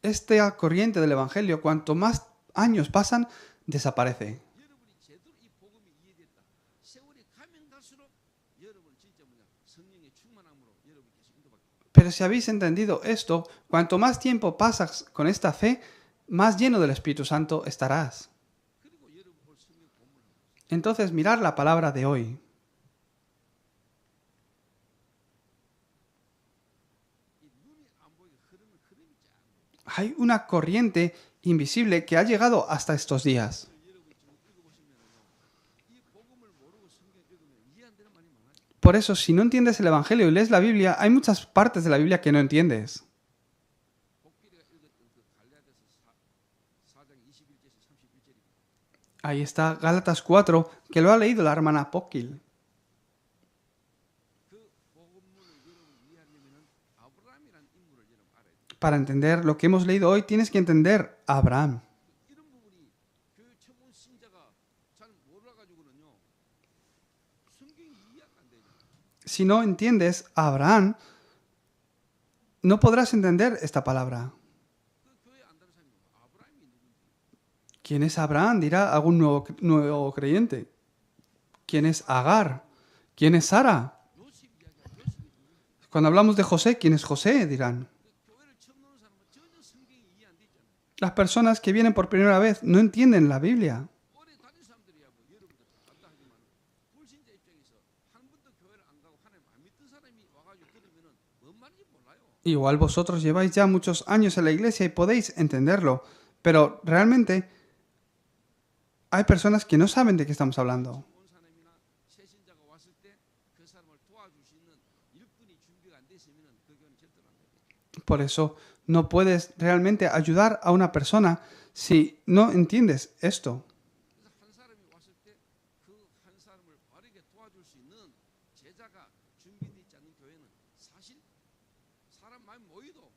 esta corriente del Evangelio, cuanto más años pasan, desaparece. 여러분이 제대로 이 복음이 이해됐다. 세월이 가면 갈수록 여러분 진짜 성령의 충만함으로 여러분 계속 인도받게. Pero si habéis entendido esto, cuanto más tiempo pasas con esta fe, más lleno del Espíritu Santo estarás. 그리고 여러분 볼 성경 본문을 Entonces, mirar la palabra de hoy. 이 눈이 안 보이게 흐름이 쫙. Hay una corriente invisible que ha llegado hasta estos días. 여러분 지금 읽어보시면요, 이 복음을 모르고 성경 읽으면 이해 안 되는 말이 많아요. Por eso, si no entiendes el Evangelio y lees la Biblia, hay muchas partes de la Biblia que no entiendes. 복귀가 읽었던 그 갈라디아서 4장 21절에서 31절입니다. Ahí está Gálatas 4, que lo ha leído la hermana Pokil. 그 복음문을 여러분 이해하려면은 아브라함이라는 인물을 여러분 알아야 돼요. Para entender lo que hemos leído hoy, tienes que entender a Abraham. 이런 부분이 교회 처음 온 신자가 잘 몰라가지고는요, 성경이 이해가 안 되죠. Si no entiendes a Abraham, no podrás entender esta palabra. 그 교회 안다는 사람이 아브라함이 누군지, ¿Quién es Abraham? Dirá algún nuevo creyente. ¿Quién es Agar? ¿Quién es Sara? 요셉 이야기하고 요셉이 누군지, Cuando hablamos de José, ¿quién es José? Dirán. 그 교회를 처음 오는 사람은 전혀 성경이 이해 안 돼 있잖아요. Las personas que vienen por primera vez no entienden la Biblia. 오래 다닌 사람들이야 뭐 여러분들 간다 하지만 불신자 입장에서 한 번도 교회를 안 가고 하나님 안 믿던 사람이 와가지고 들으면은 뭔 말인지 몰라요. Igual vosotros lleváis ya muchos años en la iglesia y podéis entenderlo, pero realmente hay personas que no saben de qué estamos hablando. 온 사람이나 새 신자가 왔을 때 그 사람을 도와줄 수 있는 일꾼이 준비가 안 돼 있으면은 그 교회는 절대로 안 돼요. Por eso no puedes realmente ayudar a una persona si no entiendes esto. 그래서 한 사람이 왔을 때 그 한 사람을 바르게 도와줄 수 있는 제자가 준비되어 있지 않는 교회는 사실 사람 많이 모여도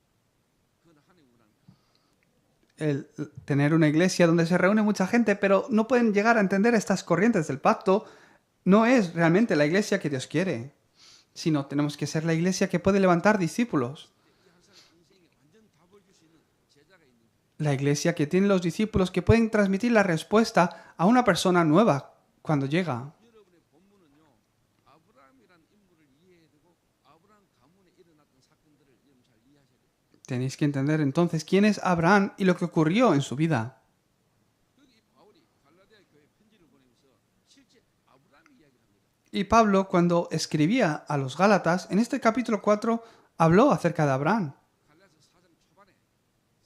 그건 하나님 원하는 거예요. El tener una iglesia donde se reúne mucha gente, pero no pueden llegar a entender estas corrientes del pacto, no es realmente la iglesia que Dios quiere, sino tenemos que ser la iglesia que puede levantar discípulos. 이 한 사람 인생에 완전 답을 줄 수 있는 제자가 있는 거예요. La iglesia que tiene los discípulos que pueden transmitir la respuesta a una persona nueva cuando llega. 여러분의 본문은요, 아브라함이라는 인물을 이해해야 되고 아브라함 가문에 일어났던 사건들을 여러분 잘 이해하셔야 돼요. Tenéis que entender entonces quién es Abraham y lo que ocurrió en su vida. 여기 바울이 갈라디아 교회 편지를 보내면서 실제 아브라함 이야기를 합니다. Y Pablo, cuando escribía a los Gálatas, en este capítulo 4, habló acerca de Abraham. 갈라디아 4장 초반에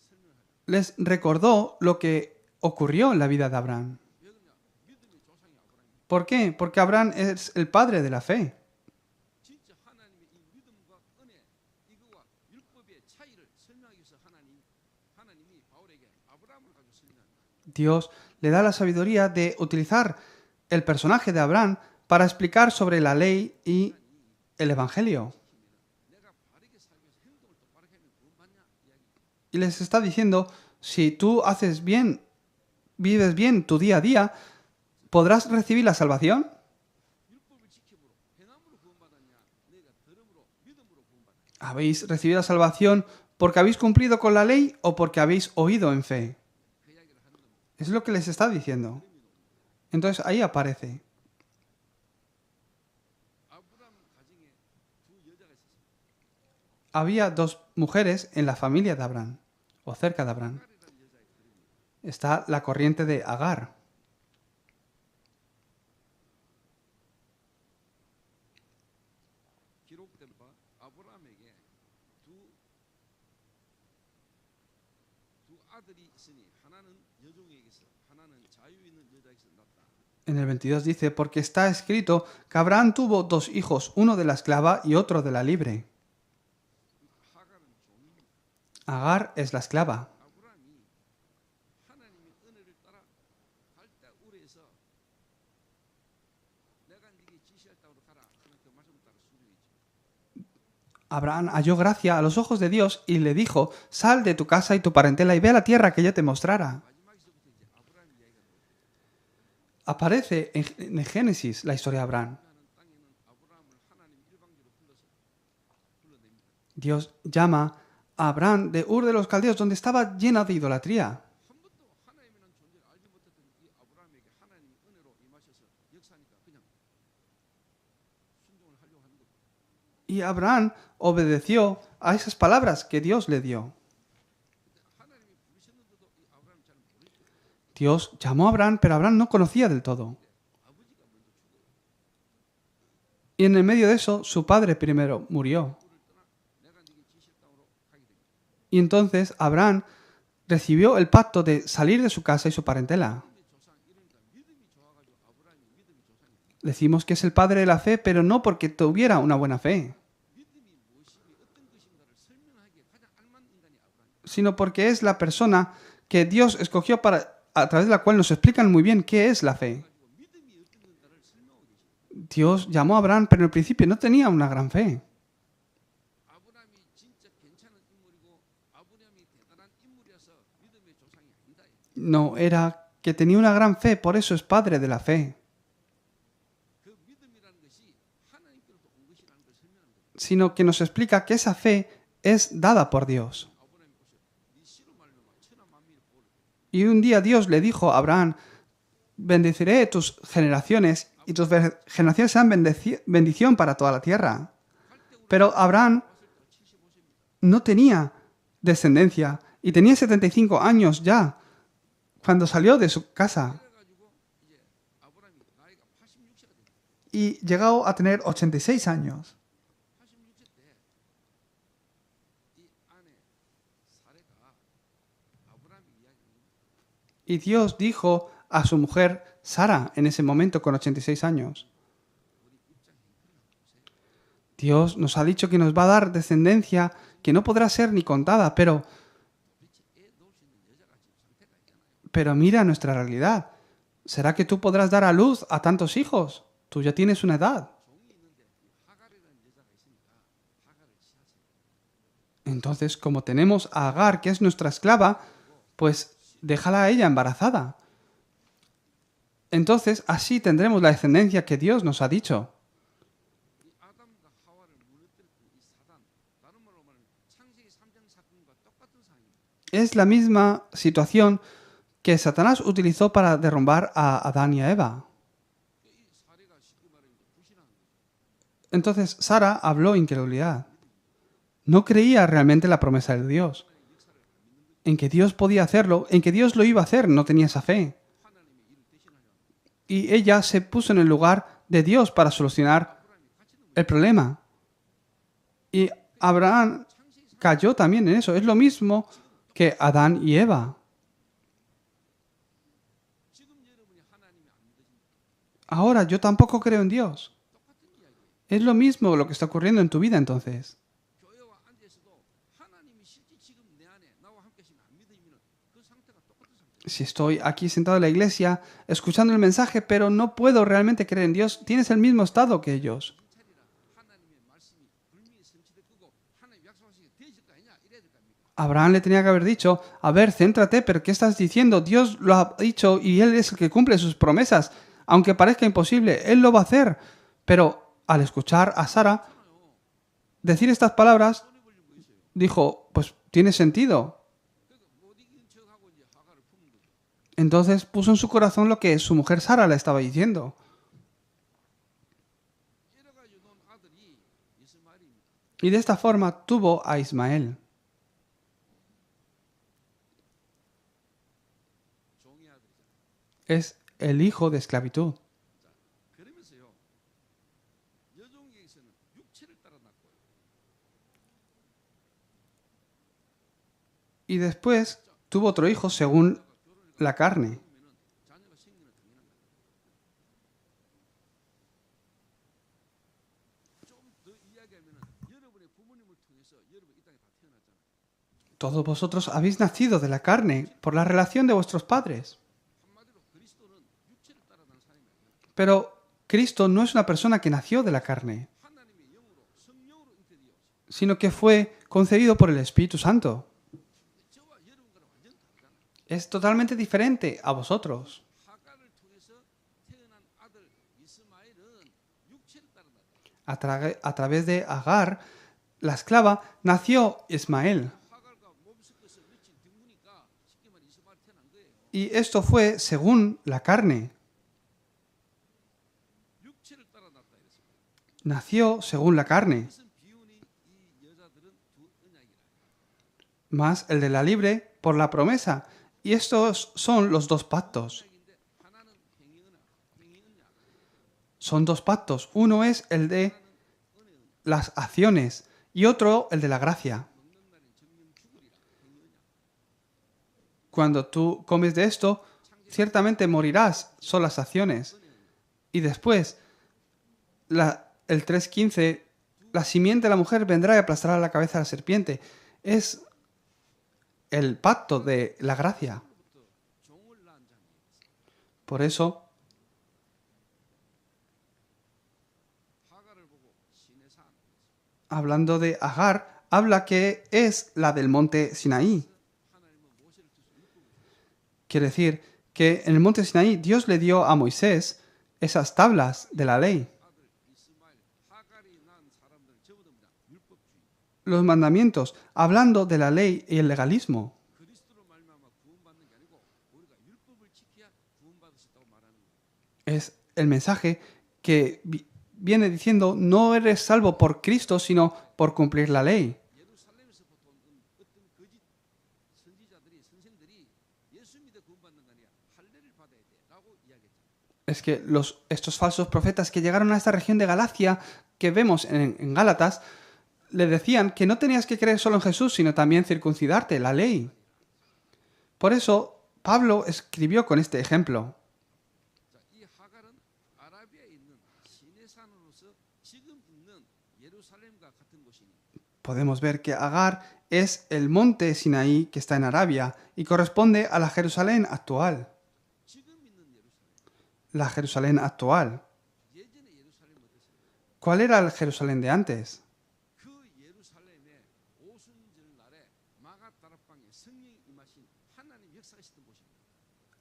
설명하죠. Les recordó lo que ocurrió en la vida de Abraham. 왜 그러냐? 믿음의 조상이 아브라함이에요. ¿Por qué? Porque Abraham es el padre de la fe. 진짜 하나님의 이 믿음과 은혜 이거와 율법의 차이를 설명하기 위해서 하나님이 바울에게 아브라함을 가지고 설명합니다. Dios le da la sabiduría de utilizar el personaje de Abraham para explicar sobre la ley y el Evangelio. 내가 바르게 살기 위해서 행동을 똑바로 하면 구원 받냐 이야기. Y les está diciendo, si tú haces bien, vives bien tu día a día, ¿podrás recibir la salvación? 율법을 지킴으로 행함으로 구원 받았냐? 내가 들음으로 믿음으로 구원 받았냐? ¿Habéis recibido la salvación porque habéis cumplido con la ley o porque habéis oído en fe? 그 이야기를 하는 겁니다. Es lo que les está diciendo. Entonces ahí aparece. 아브라함 가정에 두 여자가 있었습니다. Había dos mujeres en la familia de Abraham, o cerca de Abraham. 아갈이라는 여자의 이름입니다. Está la corriente de Agar. 기록된 바 아브라함에게 두 아들이 있으니 하나는 여종에게서 하나는 자유 있는 여자에게서 났다. En el 22 dice, porque está escrito que Abraham tuvo dos hijos, uno de la esclava y otro de la libre. 하갈은 종입니다. Agar es la esclava. 아브라함이 하나님의 은혜를 따라 갈대 우레에서 내가 네게 지시할 땅으로 가라 하는 그 말씀을 따라 순종했죠. Abraham halló gracia a los ojos de Dios y le dijo, sal de tu casa y tu parentela y ve a la tierra que yo te mostrara. 마지막에서부터 이제 아브라함 이야기가 나오죠. Aparece en Génesis la historia de Abraham. 하는 땅에는 아브라함을 하나님 일방적으로 불러냅니다. Dios llama Abraham de Ur de los Caldeos, donde estaba llena de idolatría. 한 번도 하나님이라는 존재를 알지 못했던 이 아브라함에게 하나님이 은혜로 임하셔서 역사하니까 그냥 순종을 하려고 하는 거죠. Y Abraham obedeció a esas palabras que Dios le dio. 하나님이 부르셨는데도 이 아브라함이 잘 모르죠. Dios llamó a Abraham, pero Abraham no conocía del todo. 아버지가 먼저 죽어요. Y en el medio de eso, su padre primero murió. 꿀을 떠나 내가 네게 지실 땅으로 가게 됩니다. Y entonces Abraham recibió el pacto de salir de su casa y su parentela. 믿음의 조상 이러니까 믿음이 좋아가지고 아브라함이 믿음의 조상이 됩니다. Decimos que es el padre de la fe, pero no porque tuviera una buena fe, 믿음이 무엇이며 어떤 것인가를 설명하기에 가장 알만한 인간이 아브라함입니다. sino porque es la persona que Dios escogió a través de la cual nos explican muy bien qué es la fe. 그리고 믿음이 어떤 건가를 설명하고 계십니다. Dios llamó a Abraham, pero en el principio no tenía una gran fe. 아브라함이 진짜 괜찮은 인물이고 아브라함이 대단한 인물이어서 믿음의 조상이 아니다. No, era que tenía una gran fe, por eso es padre de la fe, 그 믿음이라는 것이 하나님께로부터 온 것이라는 걸 설명하는 거예요. sino que nos explica que esa fe es dada por Dios. 아브라함이 보세요. 네 씨로 말미암아 천하 만민의 복을 Y un día Dios le dijo a Abraham, bendeciré tus generaciones y tus generaciones serán bendición para toda la tierra. Pero Abraham no tenía descendencia y tenía 75 años ya cuando salió de su casa 그래가지고 이제 아브라함이 나이가 86세가 됐어요. y llegó a tener 86 años. 86세 때 이 아내 사레가 아브라함이 이야기합니다. Y Dios dijo a su mujer Sara en ese momento con 86 años, Dios nos ha dicho que nos va a dar descendencia que no podrá ser ni contada, pero mira nuestra realidad. ¿Será que tú podrás dar a luz a tantos hijos? Tú ya tienes una edad. Entonces, como tenemos a Agar, que es nuestra esclava, pues déjala a ella embarazada. Entonces, así tendremos la descendencia que Dios nos ha dicho. 이 아담과 하와를 무너뜨렸던 이 사단, 다른 말로 말하면 창세기 3장 사건과 똑같은 상황입니다. Es la misma situación que Satanás utilizó para derrumbar a Adán y a Eva. 이 사례가 쉽게 말하면 불신하는 거죠. Entonces, Sara habló incredulidad. No creía realmente la promesa de Dios, en que Dios podía hacerlo, en que Dios lo iba a hacer, no tenía esa fe. Y ella se puso en el lugar de Dios para solucionar el problema. Y Abraham cayó también en eso. Es lo mismo que Adán y Eva. 지금 여러분이 하나님이 안 믿으십니까? Ahora yo tampoco creo en Dios. 똑같은 이야기예요. Es lo mismo lo que está ocurriendo en tu vida entonces. 교회와 앉아서도 하나님이 실제 지금 내 안에 나와 함께 하시면 안 믿으면 그 상태가 똑같은 상태예요. Si estoy aquí sentado en la iglesia escuchando el mensaje, pero no puedo realmente creer en Dios, tienes el mismo estado que ellos. 차리라 하나님의 말씀이 분명히 성취될 거고 하나님 약속하신 게 되실 거 아니냐 이래야 될 거 아닙니까? Abraham le tenía que haber dicho, a ver, céntrate, pero ¿qué estás diciendo? Dios lo ha dicho y Él es el que cumple sus promesas. Aunque parezca imposible, Él lo va a hacer. Pero al escuchar a Sara decir estas palabras, dijo, pues tiene sentido. 그러니까 못 이기는 척하고 이제 하가를 품은 거죠. Entonces puso en su corazón lo que su mujer Sara le estaba diciendo. 이래가지고 논 아들이 이스마엘입니다. Y de esta forma tuvo a Ismael. 종의 아들이잖아요. Es el hijo de esclavitud. 그러면서요. 여종에게서는 육체를 따라 낳고요. Y después tuvo otro hijo según la carne. 그러면은 자녀가 생기는 당연한 거예요. 좀 더 이야기하면은 여러분의 부모님을 통해서 여러분 이 땅에 다 태어났잖아요. Todos vosotros habéis nacido de la carne por la relación de vuestros padres. 한마디로 그리스도는 육체를 따라 난 사람이 아니라 Pero Cristo no es una persona que nació de la carne, 하나님의 영으로 성령으로 잉태되어 sino que fue concebido por el Espíritu Santo. 저와 여러분과는 완전 다르잖아요. Es totalmente diferente a vosotros. 하가를 통해서 태어난 아들 이스마엘은 육체를 따라 났다. A través de Agar, la esclava, nació Ismael. Y esto fue según la carne. 육체를 따라 났다 이랬습니다. Nació según la carne. 무슨 비운이 이 여자들은 두 언약이라. Más el de la libre por la promesa. Y estos son los dos pactos. 언약인데 하나는 행위 언약. Son dos pactos. Uno es el de las acciones y otro el de la gracia. 먹는 날엔 정령 죽으리라. 행위 언약. Cuando tú comes de esto, ciertamente morirás. Son las acciones. Y después, el 3.15, la simiente de la mujer vendrá y aplastará la cabeza de la serpiente. Es el pacto de la gracia. 종을 낳은 자니 Por eso, 하갈을 보고 신의 산 hablando de Agar, habla que es la del monte Sinaí. 하나님은 모세를 통해서 율법을 주셨어요. Quiere decir que en el monte Sinaí Dios le dio a Moisés esas tablas de la ley, 아들 이스마엘 하갈이 낳은 사람들 전부 다 율법주의. los mandamientos, hablando de la ley y el legalismo. 그리스도로 말미암아 구원받는 게 아니고 우리가 율법을 지켜야 구원받을 수 있다고 말하는 거예요. Es el mensaje que viene diciendo no eres salvo por Cristo, sino por cumplir la ley. 예루살렘에서부터 온 어떤 거짓 선지자들이 선생들이 예수 믿어 구원받는 거 아니야. 할례를 받아야 돼라고 이야기했잖아요. Es que estos falsos profetas que llegaron a esta región de Galacia, que vemos en Gálatas, le decían que no tenías que creer solo en Jesús, sino también circuncidarte, la ley. Por eso Pablo escribió con este ejemplo. 자, 이 하갈은 아라비아에 있는 시내산으로서 지금 있는 예루살렘과 같은 곳이니 Podemos ver que Agar es el monte Sinaí que está en Arabia y corresponde a la Jerusalén actual. 지금 있는 예루살렘. La Jerusalén actual. 예전에 예루살렘 어땠어요? ¿Cuál era el Jerusalén de antes? 그 예루살렘에 오순절 날에 마가다락방에 성령이 임하신 하나님 역사가 있었던 곳입니다.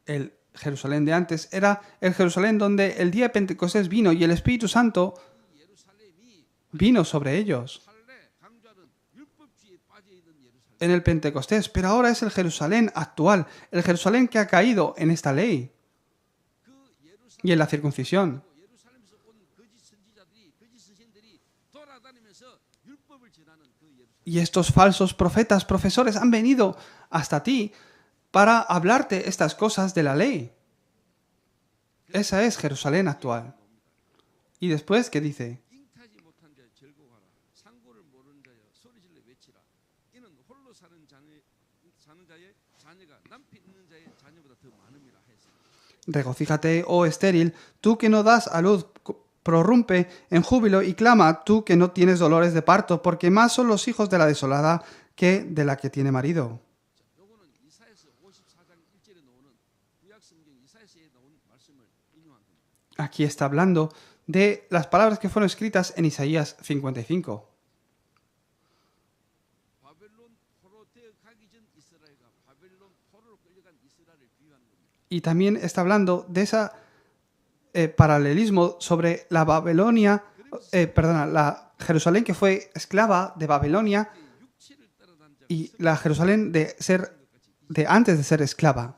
El Jerusalén de antes era el Jerusalén donde el día de Pentecostés vino y el Espíritu Santo 이 예루살렘이 vino sobre ellos 할례 강조하는 율법주의에 빠져 있는 예루살렘. en el Pentecostés. Pero ahora es el Jerusalén actual, el Jerusalén que ha caído en esta ley 그 예루살렘 y en la circuncisión. 예루살렘에서 온 거짓 선지자들이 거짓 선생들이 돌아다니면서 율법을 전하는 그 예루살렘. Y estos falsos profetas, profesores, han venido hasta ti para hablarte estas cosas de la ley. Esa es Jerusalén actual. Y después, ¿qué dice? 잉타지 못한 자여 즐거워하라. 상고를 모르는 자여 소리질러 외치라. 이는 홀로 사는 자의 자녀가 남편 있는 자의 자녀보다 더 많음이라 했습니다. Regocíjate, oh estéril, tú que no das a luz, prorrumpe en júbilo y clama, tú que no tienes dolores de parto, porque más son los hijos de la desolada que de la que tiene marido. 요거는 이사야서 54장 1절에 나오는 구약 성경 이사야서에 나온 말씀을 인용한 겁니다. Aquí está hablando de las palabras que fueron escritas en Isaías 55. 바벨론 포로 되어 가기 전 이스라엘과 바벨론 포로로 끌려간 이스라엘을 비유하는 겁니다. Y también está hablando de ese paralelismo sobre la Babilonia, la Jerusalén que fue esclava de Babilonia 육체를 따라다닌 자 y la Jerusalén de antes de ser esclava.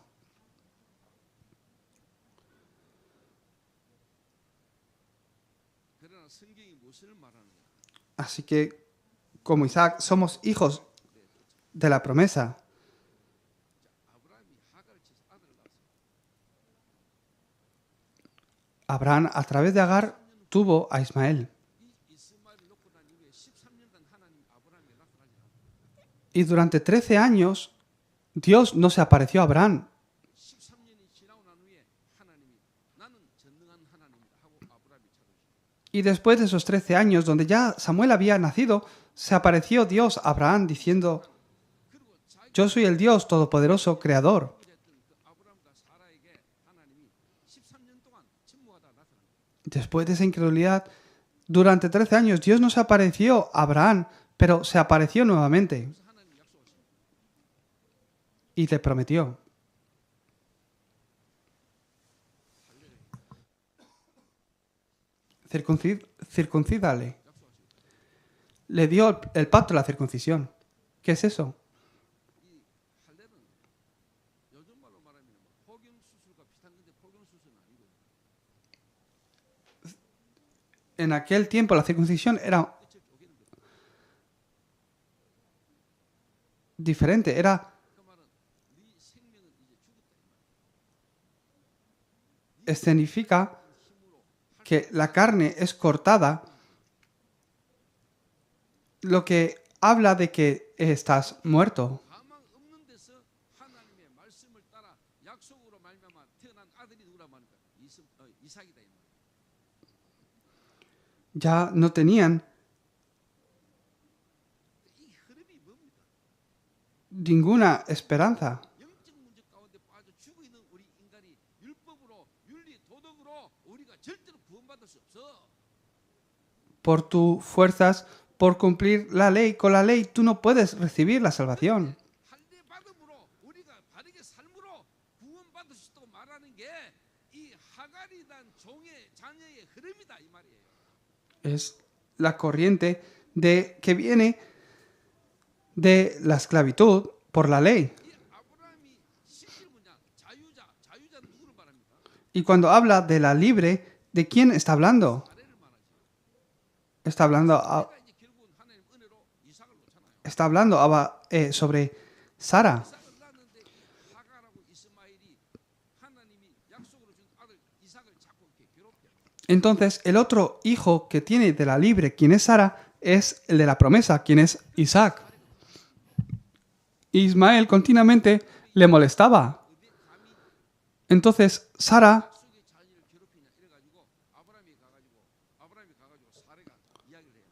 그러나 성경이 무엇을 말하느냐? Así que, como Isaac, somos hijos de la promesa. 아브라함이 하갈을 쳐서 아들을 낳았어요. Abraham, a través de Agar, tuvo a Ismael. 이 이스마엘을 놓고 난 이후에 13년간 하나님 아브라함에게 나타나지 않았어요. Y durante 13 años, Dios no se apareció a Abraham. 13년이 지나고 난 후에 하나님이 나는 전능한 하나님이다 하고 아브라함이 찾으시고 Y después de esos 13 años, donde ya Samuel había nacido, se apareció Dios a Abraham diciendo, 그리고 자기 yo soy el Dios todopoderoso, creador. 했던 그 아브라함과 사라에게 하나님이 13년 동안 침묵하다 나타난 거예요. Después de esa incredulidad, durante 13 años, Dios no se apareció a Abraham, pero se apareció nuevamente 그래서 하나님이 약속하십니다. y le prometió. Circuncídale. Le dio el pacto de la circuncisión. ¿Qué es eso? 이 할례는 요즘 말로 말하면 En aquel tiempo la circuncisión era diferente, era 그 말은 네 생명은 이제 죽었다 이 말이야. escenifica que la carne es cortada, lo que habla de que estás muerto. 가망 없는 데서 하나님의 말씀을 따라 약속으로 말미암아 태어난 아들이 누구라 말인가? 이삭이다 이 말이야. Ya no tenían 이 흐름이 뭡니까? ninguna esperanza. 영적 문제 가운데 빠져 죽어 있는 우리 인간이 율법으로 윤리 도덕으로 우리가 절대로 구원받을 수 없어. Por tus fuerzas, por cumplir la ley, con la ley tú no puedes recibir la salvación. 할례 받음으로 우리가 바르게 삶으로 구원받을 수 있다고 말하는 게 이 하갈이 난 종의 자녀의 흐름이다 이 말이에요. Es la corriente que viene de la esclavitud por la ley. 이 아브라함이 실질 뭐냐? 자유자 누구를 말합니까? Y cuando habla de la libre, ¿de quién está hablando? 사례를 말하죠. Está hablando, 내가 이제 결국은 하나님 은혜로 이삭을 놓잖아요. sobre Sara. 이삭을 낳았는데 하갈하고 이스마엘이 하나님이 약속으로 준 아들 이삭을 자꾸 이렇게 괴롭혀. Entonces, el otro hijo que tiene de la libre, quien es Sara, es el de la promesa, quien es Isaac. Ismael continuamente le molestaba. Entonces, Sara 약속의 자녀를 괴롭히냐 이래가지고 아브라함이 가가지고 사례가 이야기를 해요.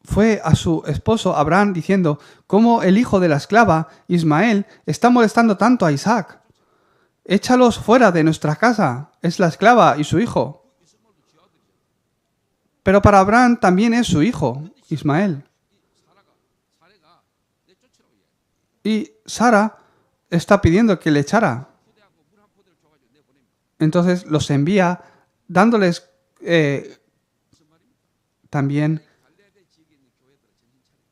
fue a su esposo Abraham diciendo, ¿cómo el hijo de la esclava, Ismael, está molestando tanto a Isaac? Échalos fuera de nuestra casa. Es la esclava y su hijo. Pero para Abraham también es su hijo, Ismael. 사례가 내쫓으라고 이야기해요. Y Sara está pidiendo que le echara. 포대하고 물 한 포대를 줘가지고 내보냅니다. Entonces los envía dándoles 무슨 말입니까? también 갈레아데 지역에 있는 교회들은 정신 차려.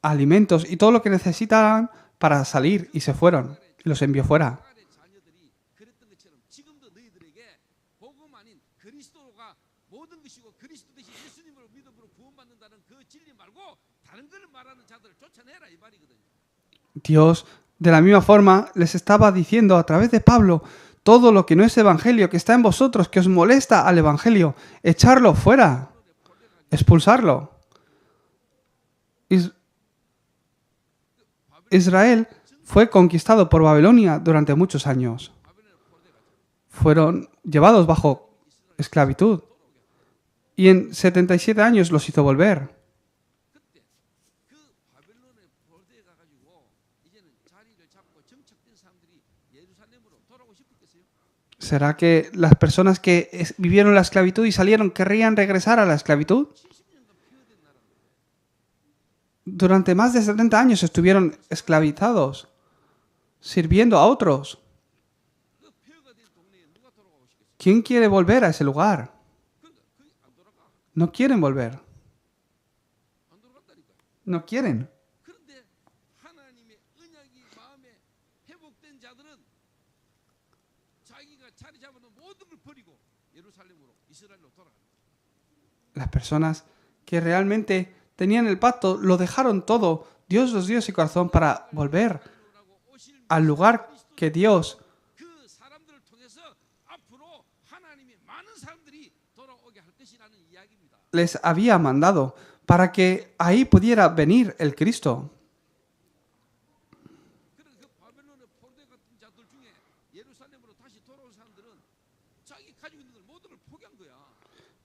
alimentos y todo lo que necesitaban para salir y se fueron. Y los envió fuera. 하갈의 자녀들이 그랬던 것처럼 지금도 너희들에게 복음 아닌 그리스도가 모든 것이고 그리스도 대신 예수님을 믿음으로 구원받는다는 그 진리 말고 다른 걸 말하는 자들을 쫓아내라 이 말이거든요. Dios, de la misma forma, les estaba diciendo a través de Pablo, todo lo que no es evangelio, que está en vosotros, que os molesta al evangelio, echarlo fuera, expulsarlo. Israel fue conquistado por Babilonia durante muchos años. Fueron llevados bajo esclavitud. Y en 77 años los hizo volver. 그때 그 바벨론의 포로되어 가가지고 이제는 자리를 잡고 정착된 사람들이 예루살렘으로 돌아오고 싶었겠어요? ¿Será que las personas que vivieron la esclavitud y salieron querrían regresar a la esclavitud? 70년간 폐허된 나라입니다. Durante más de 70 años estuvieron esclavizados, sirviendo a otros. 그 폐허가 된 동네에 누가 돌아가고 싶겠어요? ¿Quién quiere volver a ese lugar? 그러니까 거의 안 돌아가. No quieren volver. 안 돌아간다니까요. No quieren. 그런데 하나님의 언약이 마음에 회복된 자들은 자기가 자리 잡아놓은 모든 걸 버리고 예루살렘으로 이스라엘로 돌아갑니다. Las personas que realmente tenían el pacto lo dejaron todo. Dios los dio ese corazón para volver 바벨론하고 오실 al lugar que Dios 그 사람들을 통해서 앞으로 하나님의 많은 사람들이 돌아오게 할 것이라는 이야기입니다. les había mandado para que ahí pudiera venir el Cristo. 그래서 그 바벨론의 포로대 같은 자들 중에 예루살렘으로 다시 돌아온 사람들은 자기 가지고 있는 걸 모든 걸 포기한 거야.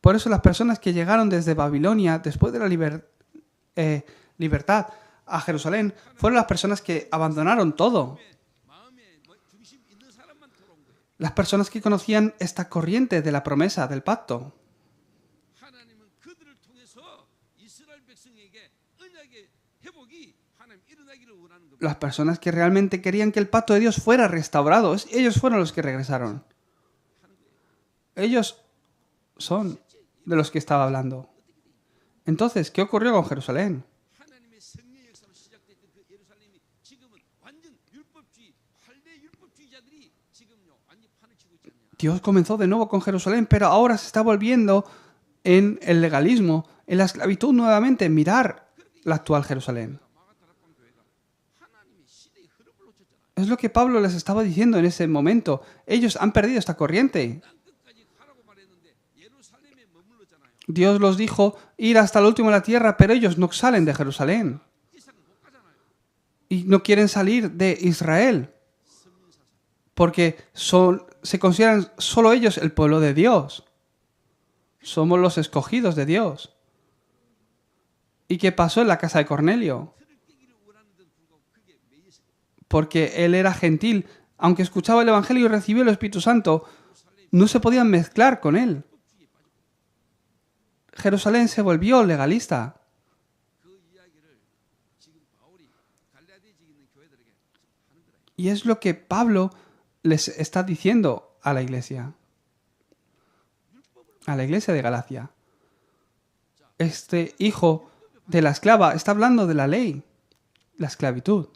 Por eso las personas que llegaron desde Babilonia después de la libertad a Jerusalén fueron las personas que abandonaron todo. 마음에 중심 있는 사람만 돌아온 거예요. Las personas que conocían esta corriente de la promesa, del pacto. 하나님은 그들을 통해서 이스라엘 백성에게 언약의 회복이 하나님 일어나기를 원하는 겁니다. Las personas que realmente querían que el pacto de Dios fuera restaurado. Ellos fueron los que regresaron. Ellos son de los que estaba hablando. Entonces, ¿qué ocurrió con Jerusalén? 하나님의 성령 역사로 시작됐던 그 예루살렘이 지금은 완전 율법주의, 할례 율법주의자들이 지금요 완전 판을 치고 있지 않냐. Dios comenzó de nuevo con Jerusalén, pero ahora se está volviendo en el legalismo, en la esclavitud nuevamente, mirar la actual Jerusalén. 마가다락방 교회가 하나님의 시대의 흐름을 놓쳤잖아요. Es lo que Pablo les estaba diciendo en ese momento. Ellos han perdido esta corriente. 땅 끝까지 가라고 말했는데 예루살렘에 머물렀잖아요. Dios los dijo ir hasta el último de la tierra, pero ellos no salen de Jerusalén 이상 못 가잖아요. y no quieren salir de Israel porque se consideran solo ellos el pueblo de Dios. Somos los escogidos de Dios. ¿Y qué pasó en la casa de Cornelio? 틀을 깨기를 원하는데도 불구하고 그게 매였어요. Porque él era gentil, aunque escuchaba el Evangelio y recibió el Espíritu Santo, no se podían mezclar con él. Jerusalén se volvió legalista. 그 이야기를 지금 바울이 갈라디아에 있는 교회들에게 하는 거예요. Y es lo que Pablo les está diciendo a la iglesia de Galacia. Este hijo de la esclava está hablando de la ley, la esclavitud.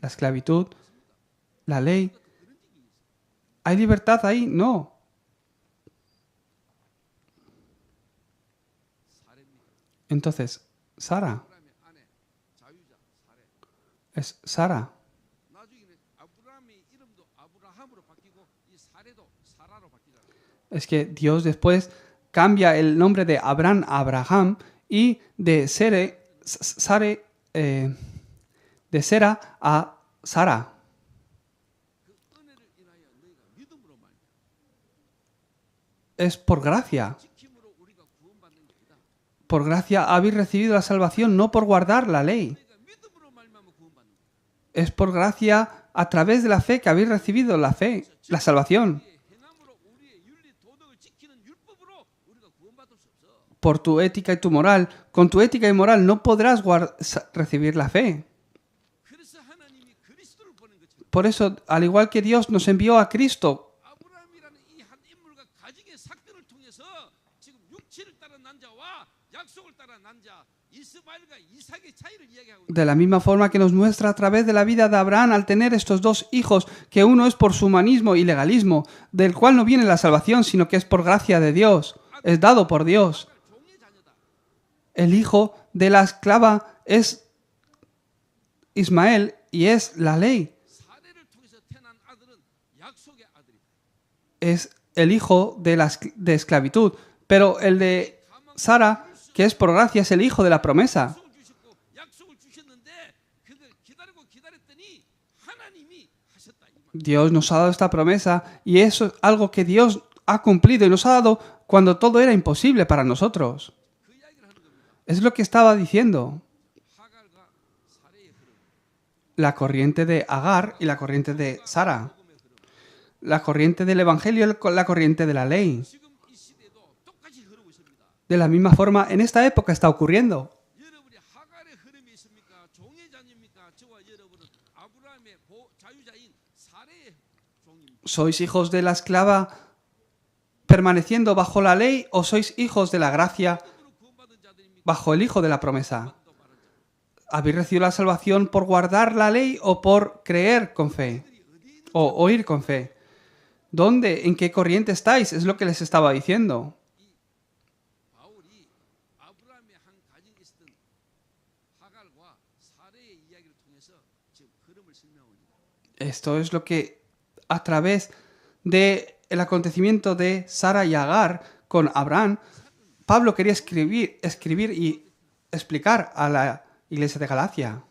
La esclavitud, la ley. ¿Hay libertad ahí? No. Entonces, Sara 아브라함의 아내 자유자 사례. es Sara. 나중에는 아브라함의 이름도 아브라함으로 바뀌고 이 사례도 사라로 바뀌잖아요. Es que Dios después cambia el nombre de Abraham a Abraham y de Sera a Sara. 그 은혜를 인하여 너희가 믿음으로 말미암아 Es por gracia. 지킴으로 우리가 구원받는 게 아니다. Por gracia habéis recibido la salvación, no por guardar la ley. 너희가 믿음으로 말미암아 구원받는 거야. Es por gracia a través de la fe que habéis recibido la fe, la salvación. 우리의 행함으로 우리의 윤리 도덕을 지키는 율법으로 우리가 구원받을 수 없어. Por tu ética y tu moral. Con tu ética y moral no podrás recibir la fe. 그래서 하나님이 그리스도를 보낸 것처럼 Por eso, al igual que Dios nos envió a Cristo, 아브라함이라는 이 한 인물과 가족의 사건을 통해서 지금 육체를 따른 난 자와 약속을 따른 난 자, 이스마엘과 이삭의 차이를 이야기하고 있는 de la misma forma que nos muestra a través de la vida de Abraham al tener estos dos hijos, que uno es por su humanismo y legalismo, del cual no viene la salvación, sino que es por gracia de Dios, es dado por Dios. 종의 자녀다. El hijo de la esclava es Ismael y es la ley. 사례를 통해서 태어난 아들은 약속의 아들이다. Es el hijo de esclavitud, pero el de Sara, que es por gracia, es el hijo de la promesa. 약속을 주셨고 약속을 주셨는데 그걸 기다리고 기다렸더니 하나님이 하셨다. 이 말. Dios nos ha dado esta promesa y eso es algo que Dios ha cumplido y nos ha dado cuando todo era imposible para nosotros. 그 이야기를 하는 겁니다. Es lo que estaba diciendo. 하갈과 사례의 흐름. La corriente de Agar y la corriente de Sara. La corriente del Evangelio y la corriente de la ley. 지금 이 시대도 똑같이 흐르고 있습니다. De la misma forma, en esta época está ocurriendo. 여러분이 하갈의 흐름이 있습니까? 종의 자녀입니까? 저와 여러분은 아브라함의 자유자인 사례의 종입니다. ¿Sois hijos de la esclava permaneciendo bajo la ley o sois hijos de la gracia 믿음으로 구원받은 자들입니까? bajo el hijo de la promesa? 또 말하자. ¿Habéis recibido la salvación por guardar la ley o por creer con fe? O oír con fe. ¿Dónde? ¿En qué corriente estáis? Es lo que les estaba diciendo. 바울이 아브라함의 한 가정에 있었던 하갈과 사례의 이야기를 통해서 지금 흐름을 설명하고 있습니다. Esto es lo que a través del acontecimiento de Sara y Agar con Abraham, Pablo quería escribir y explicar a la iglesia de Galacia.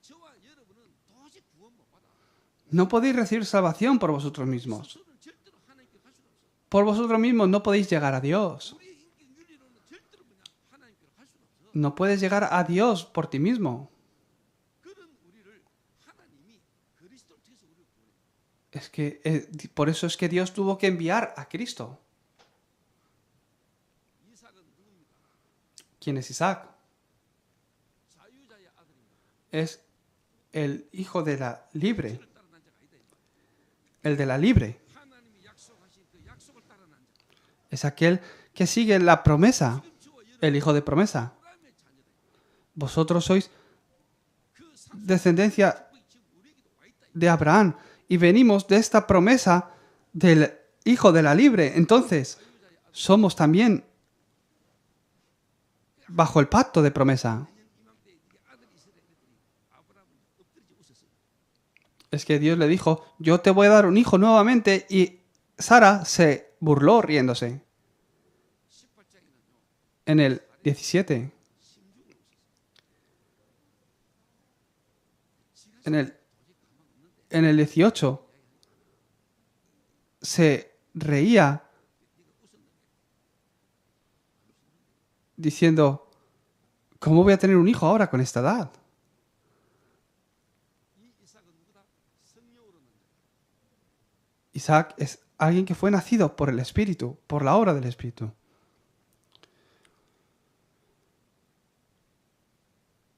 저와 여러분은 도저히 구원 못 받아. No podéis recibir salvación por vosotros mismos. 저는 절대로 하나님께 갈 수가 없어. Por vosotros mismos no podéis llegar a Dios. 우리의 인격 윤리로는 절대로 그냥 하나님께 갈 수가 없어. No puedes llegar a Dios por ti mismo. 그런 우리를 하나님이 그리스도를 통해서 우리를 구원해. Es que por eso es que Dios tuvo que enviar a Cristo. 이삭은 누굽니까? ¿Quién es Isaac? 자유자의 아들입니다. Es el hijo de la libre. 그를 따라 난 자가 아니다. El de la libre. 하나님이 약속하신 그 약속을 따라 난 자. Es aquel que sigue la promesa. El hijo de promesa. 아브라함의 자녀다. Vosotros sois 그 descendencia 상속이 지금 우리에게도 와 있다. de Abraham y venimos de esta promesa del hijo de la libre. Entonces, somos también bajo el pacto de promesa. 이맘때 네가 아들이 있으라 그랬더니 아브라함은 엎드리지 웃었어요. Es que Dios le dijo, yo te voy a dar un hijo nuevamente, y Sara se burló riéndose. 18장에는요. En el 17, 심중을 웃었어요. en el 18, se reía diciendo, ¿cómo voy a tener un hijo ahora con esta edad? 이 이삭은 누구다? 성령으로 난 자다. Isaac es alguien que fue nacido por el Espíritu, por la obra del Espíritu.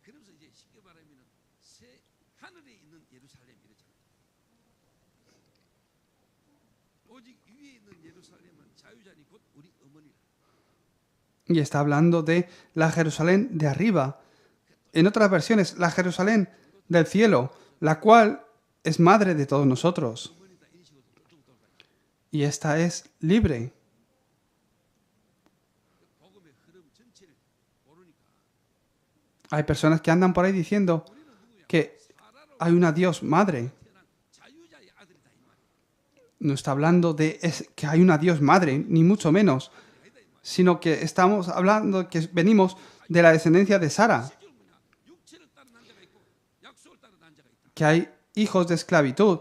그러면서 이제 쉽게 말하면 새 하늘에 있는 예루살렘 이랬잖아요. 오직 위에 있는 예루살렘은 자유자니 곧 우리 어머니라. Y está hablando de la Jerusalén de arriba. En otras versiones, la Jerusalén del cielo, la cual es madre de todos nosotros. 어머니다 이런 식으로 뚝뚝뚝 가요. Y esta es libre. 복음의 흐름 전체를 모르니까 Hay personas que andan por ahí diciendo 우리는 누구야? que 사라로 hay una Dios madre. 태어난 자유자의 아들이다 이 말이야. No está hablando de que hay una Dios madre, ni mucho menos, sino que estamos hablando que venimos de la descendencia de Sara, 실제로 뭐냐? 육체를 따른 남자가 있고 약속을 따른 남자가 있다. que hay hijos de esclavitud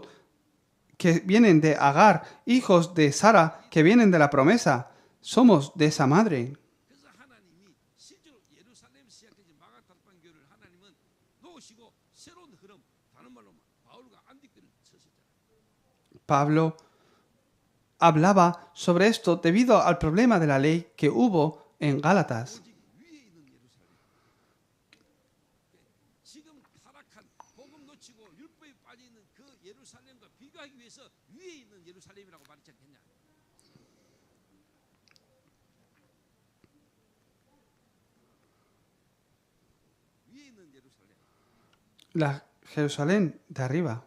que vienen de Agar, hijos de Sara que vienen de la promesa. Somos de esa madre. 그래서 하나님이 실제로 예루살렘 시작해진 마가다락방 교회를 하나님은 놓으시고 새로운 흐름, 다른 말로 바울과 안디교를 쳤었잖아요. Pablo hablaba sobre esto debido al problema de la ley que hubo en Gálatas. 오직 위에 있는 예루살렘. 지금 타락한 복음 놓치고 율법에 빠져 있는 그 예루살렘과 비교하기 위해서 위에 있는 예루살렘이라고 말했지 않겠냐? 위에 있는 예루살렘. La Jerusalén de arriba.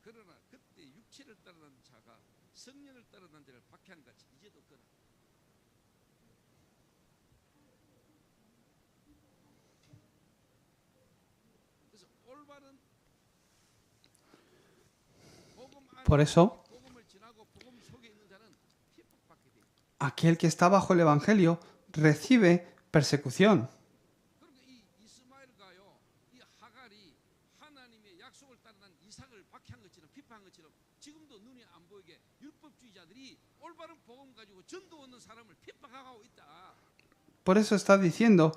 그러나 그때 육체를 따르는 자가 성령을 따르는 자를 박해한 같이 이제도 그러나 그래서 올바른 복음 안에 Por eso, 복음을 지나고 복음 속에 있는 자는 핍박받게 돼. aquel que está bajo el Evangelio recibe persecución. 그러니까 이 이스마엘과요, 이 하갈이 하나님의 약속을 따르는 이삭을 박해한 것처럼 비판한 것처럼 지금도 눈에 안 보이게 율법주의자들이 올바른 복음 가지고 전도 얻는 사람을 핍박하고 있다. Por eso está diciendo,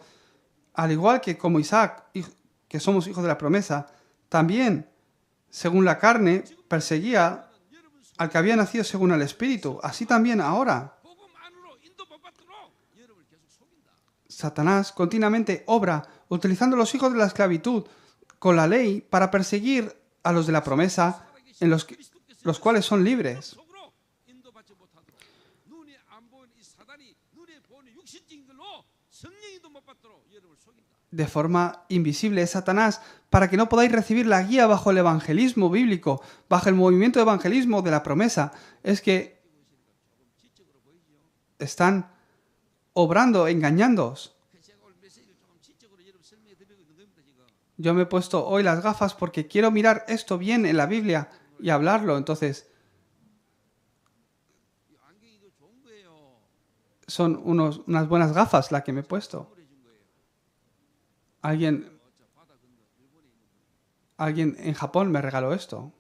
al igual que como Isaac, que somos hijos de la promesa, también, según la carne, perseguía 여러분 al que había nacido según el Espíritu. Así también ahora, 복음 안으로 인도 못 받도록 여러분을 계속 속인다. Satanás continuamente obra utilizando los hijos de la esclavitud con la ley para perseguir a los de la promesa, en los cuales son libres. 속으로 인도받지 못하도록 눈에 안 보이는 이 사단이 눈에 보이는 육신적인 걸로 성령 인도 못 받도록 여러분을 속인다. De forma invisible es Satanás, para que no podáis recibir la guía bajo el evangelismo bíblico, bajo el movimiento de evangelismo de la promesa. Es que 지적으로 보이죠. están obrando, engañándoos. 그래서 제가 오늘 메시지를 조금 지적으로 여러분 설명해 드리고 있는 겁니다 지금. Yo me he puesto hoy las gafas porque quiero mirar esto bien en la Biblia y hablarlo. Entonces, 이 안경이 더 좋은 거예요. son unas buenas gafas las que me he puesto. 선물해 준 거예요. Alguien, 저 바다 건너 일본에 있는 분. alguien en Japón me regaló esto.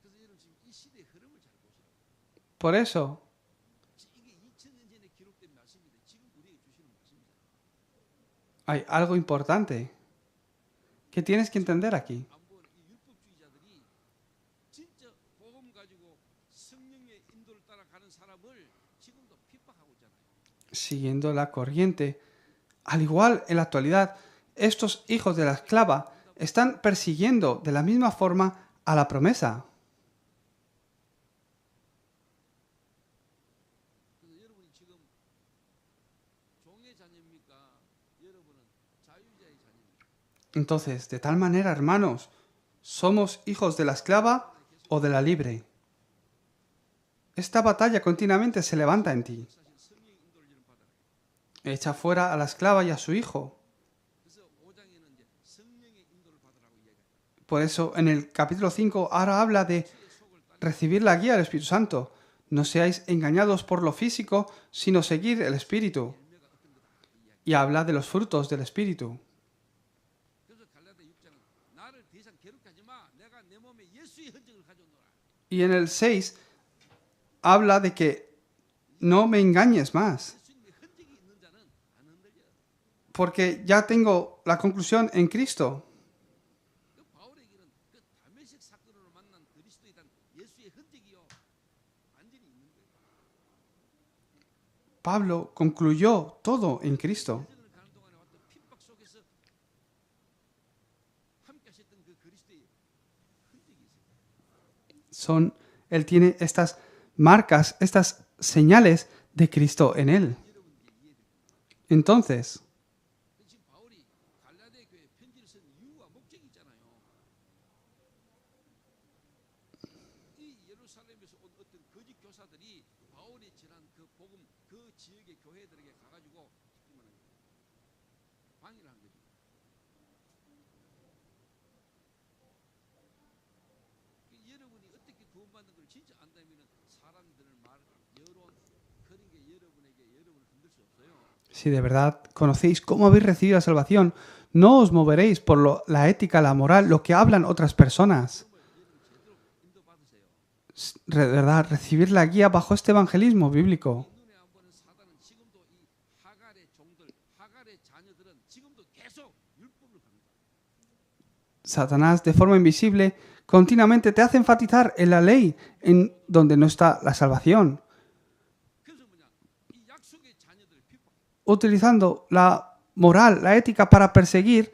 그래서 여러분 지금 이 시대의 흐름을 잘 보시라고. Por eso, 이게 2000년 전에 기록된 말씀인데 지금 우리에게 주시는 말씀이잖아요. hay algo importante que tienes que entender aquí. 안 보는 이 율법주의자들이 진짜 복음 가지고 성령의 인도를 따라가는 사람을 지금도 핍박하고 있잖아요. Siguiendo la corriente, al igual en la actualidad, estos hijos de la esclava están persiguiendo de la misma forma a la promesa. 그래서 여러분이 지금 종의 자녀입니까? Entonces, de tal manera, hermanos, ¿somos hijos de la esclava o de la libre? Esta batalla continuamente se levanta en ti. 사실 성령의 인도를 이런 받아라. Echa fuera a la esclava y a su hijo. 그래서 5장에는 이제 성령의 인도를 받으라고 이야기합니다. Por eso, en el capítulo 5 ahora habla de recibir la guía del Espíritu Santo. No seáis engañados por lo físico, sino seguir el Espíritu. Y habla de los frutos del Espíritu. 그래서 갈라디아 6장은 나를 더 이상 괴롭게 하지 마. 내가 내 몸에 예수의 흔적을 가져오노라. Y en el 6 habla de que no me engañes más, 예수님의 흔적이 있는 자는 안 흔들려. porque ya tengo la conclusión en Cristo. 그 바울에게는 그 다메섹 사건으로 만난 그리스도에 대한 예수의 흔적이요 완전히 있는 거예요. Pablo concluyó todo en Cristo. 세상을 가는 동안에 왔던 핍박 속에서 함께 하셨던 그 그리스도의 흔적이 있어요. Él tiene estas marcas, estas señales de Cristo en él. Entonces, 지금 바울이 갈라디아 교회에 편지를 쓴 이유와 목적이 있잖아요. 이 예루살렘에서 온 어떤 거짓 교사들이 바울이 전한 그 복음 그 지역의 교회들에게 가가지고 방해를 한 거죠. 여러분이 어떻게 구원받는 걸 진짜 안다면은 사람들을 말 여론 그런 게 여러분에게 여러분을 흔들 수 없어요. si de verdad conocéis cómo habéis recibido la salvación, no os moveréis por la ética, la moral, lo que hablan otras personas. De verdad, recibir la guía bajo este evangelismo bíblico. 눈에 안 보는 사단은 지금도 이 하갈의 종들, 하갈의 자녀들은 지금도 계속 율법을 강조합니다. Satanás, de forma invisible, continuamente te hace enfatizar en la ley, en donde no está la salvación, 그래서 뭐냐? 이 약속의 자녀들을 핍박. utilizando la moral, la ética para perseguir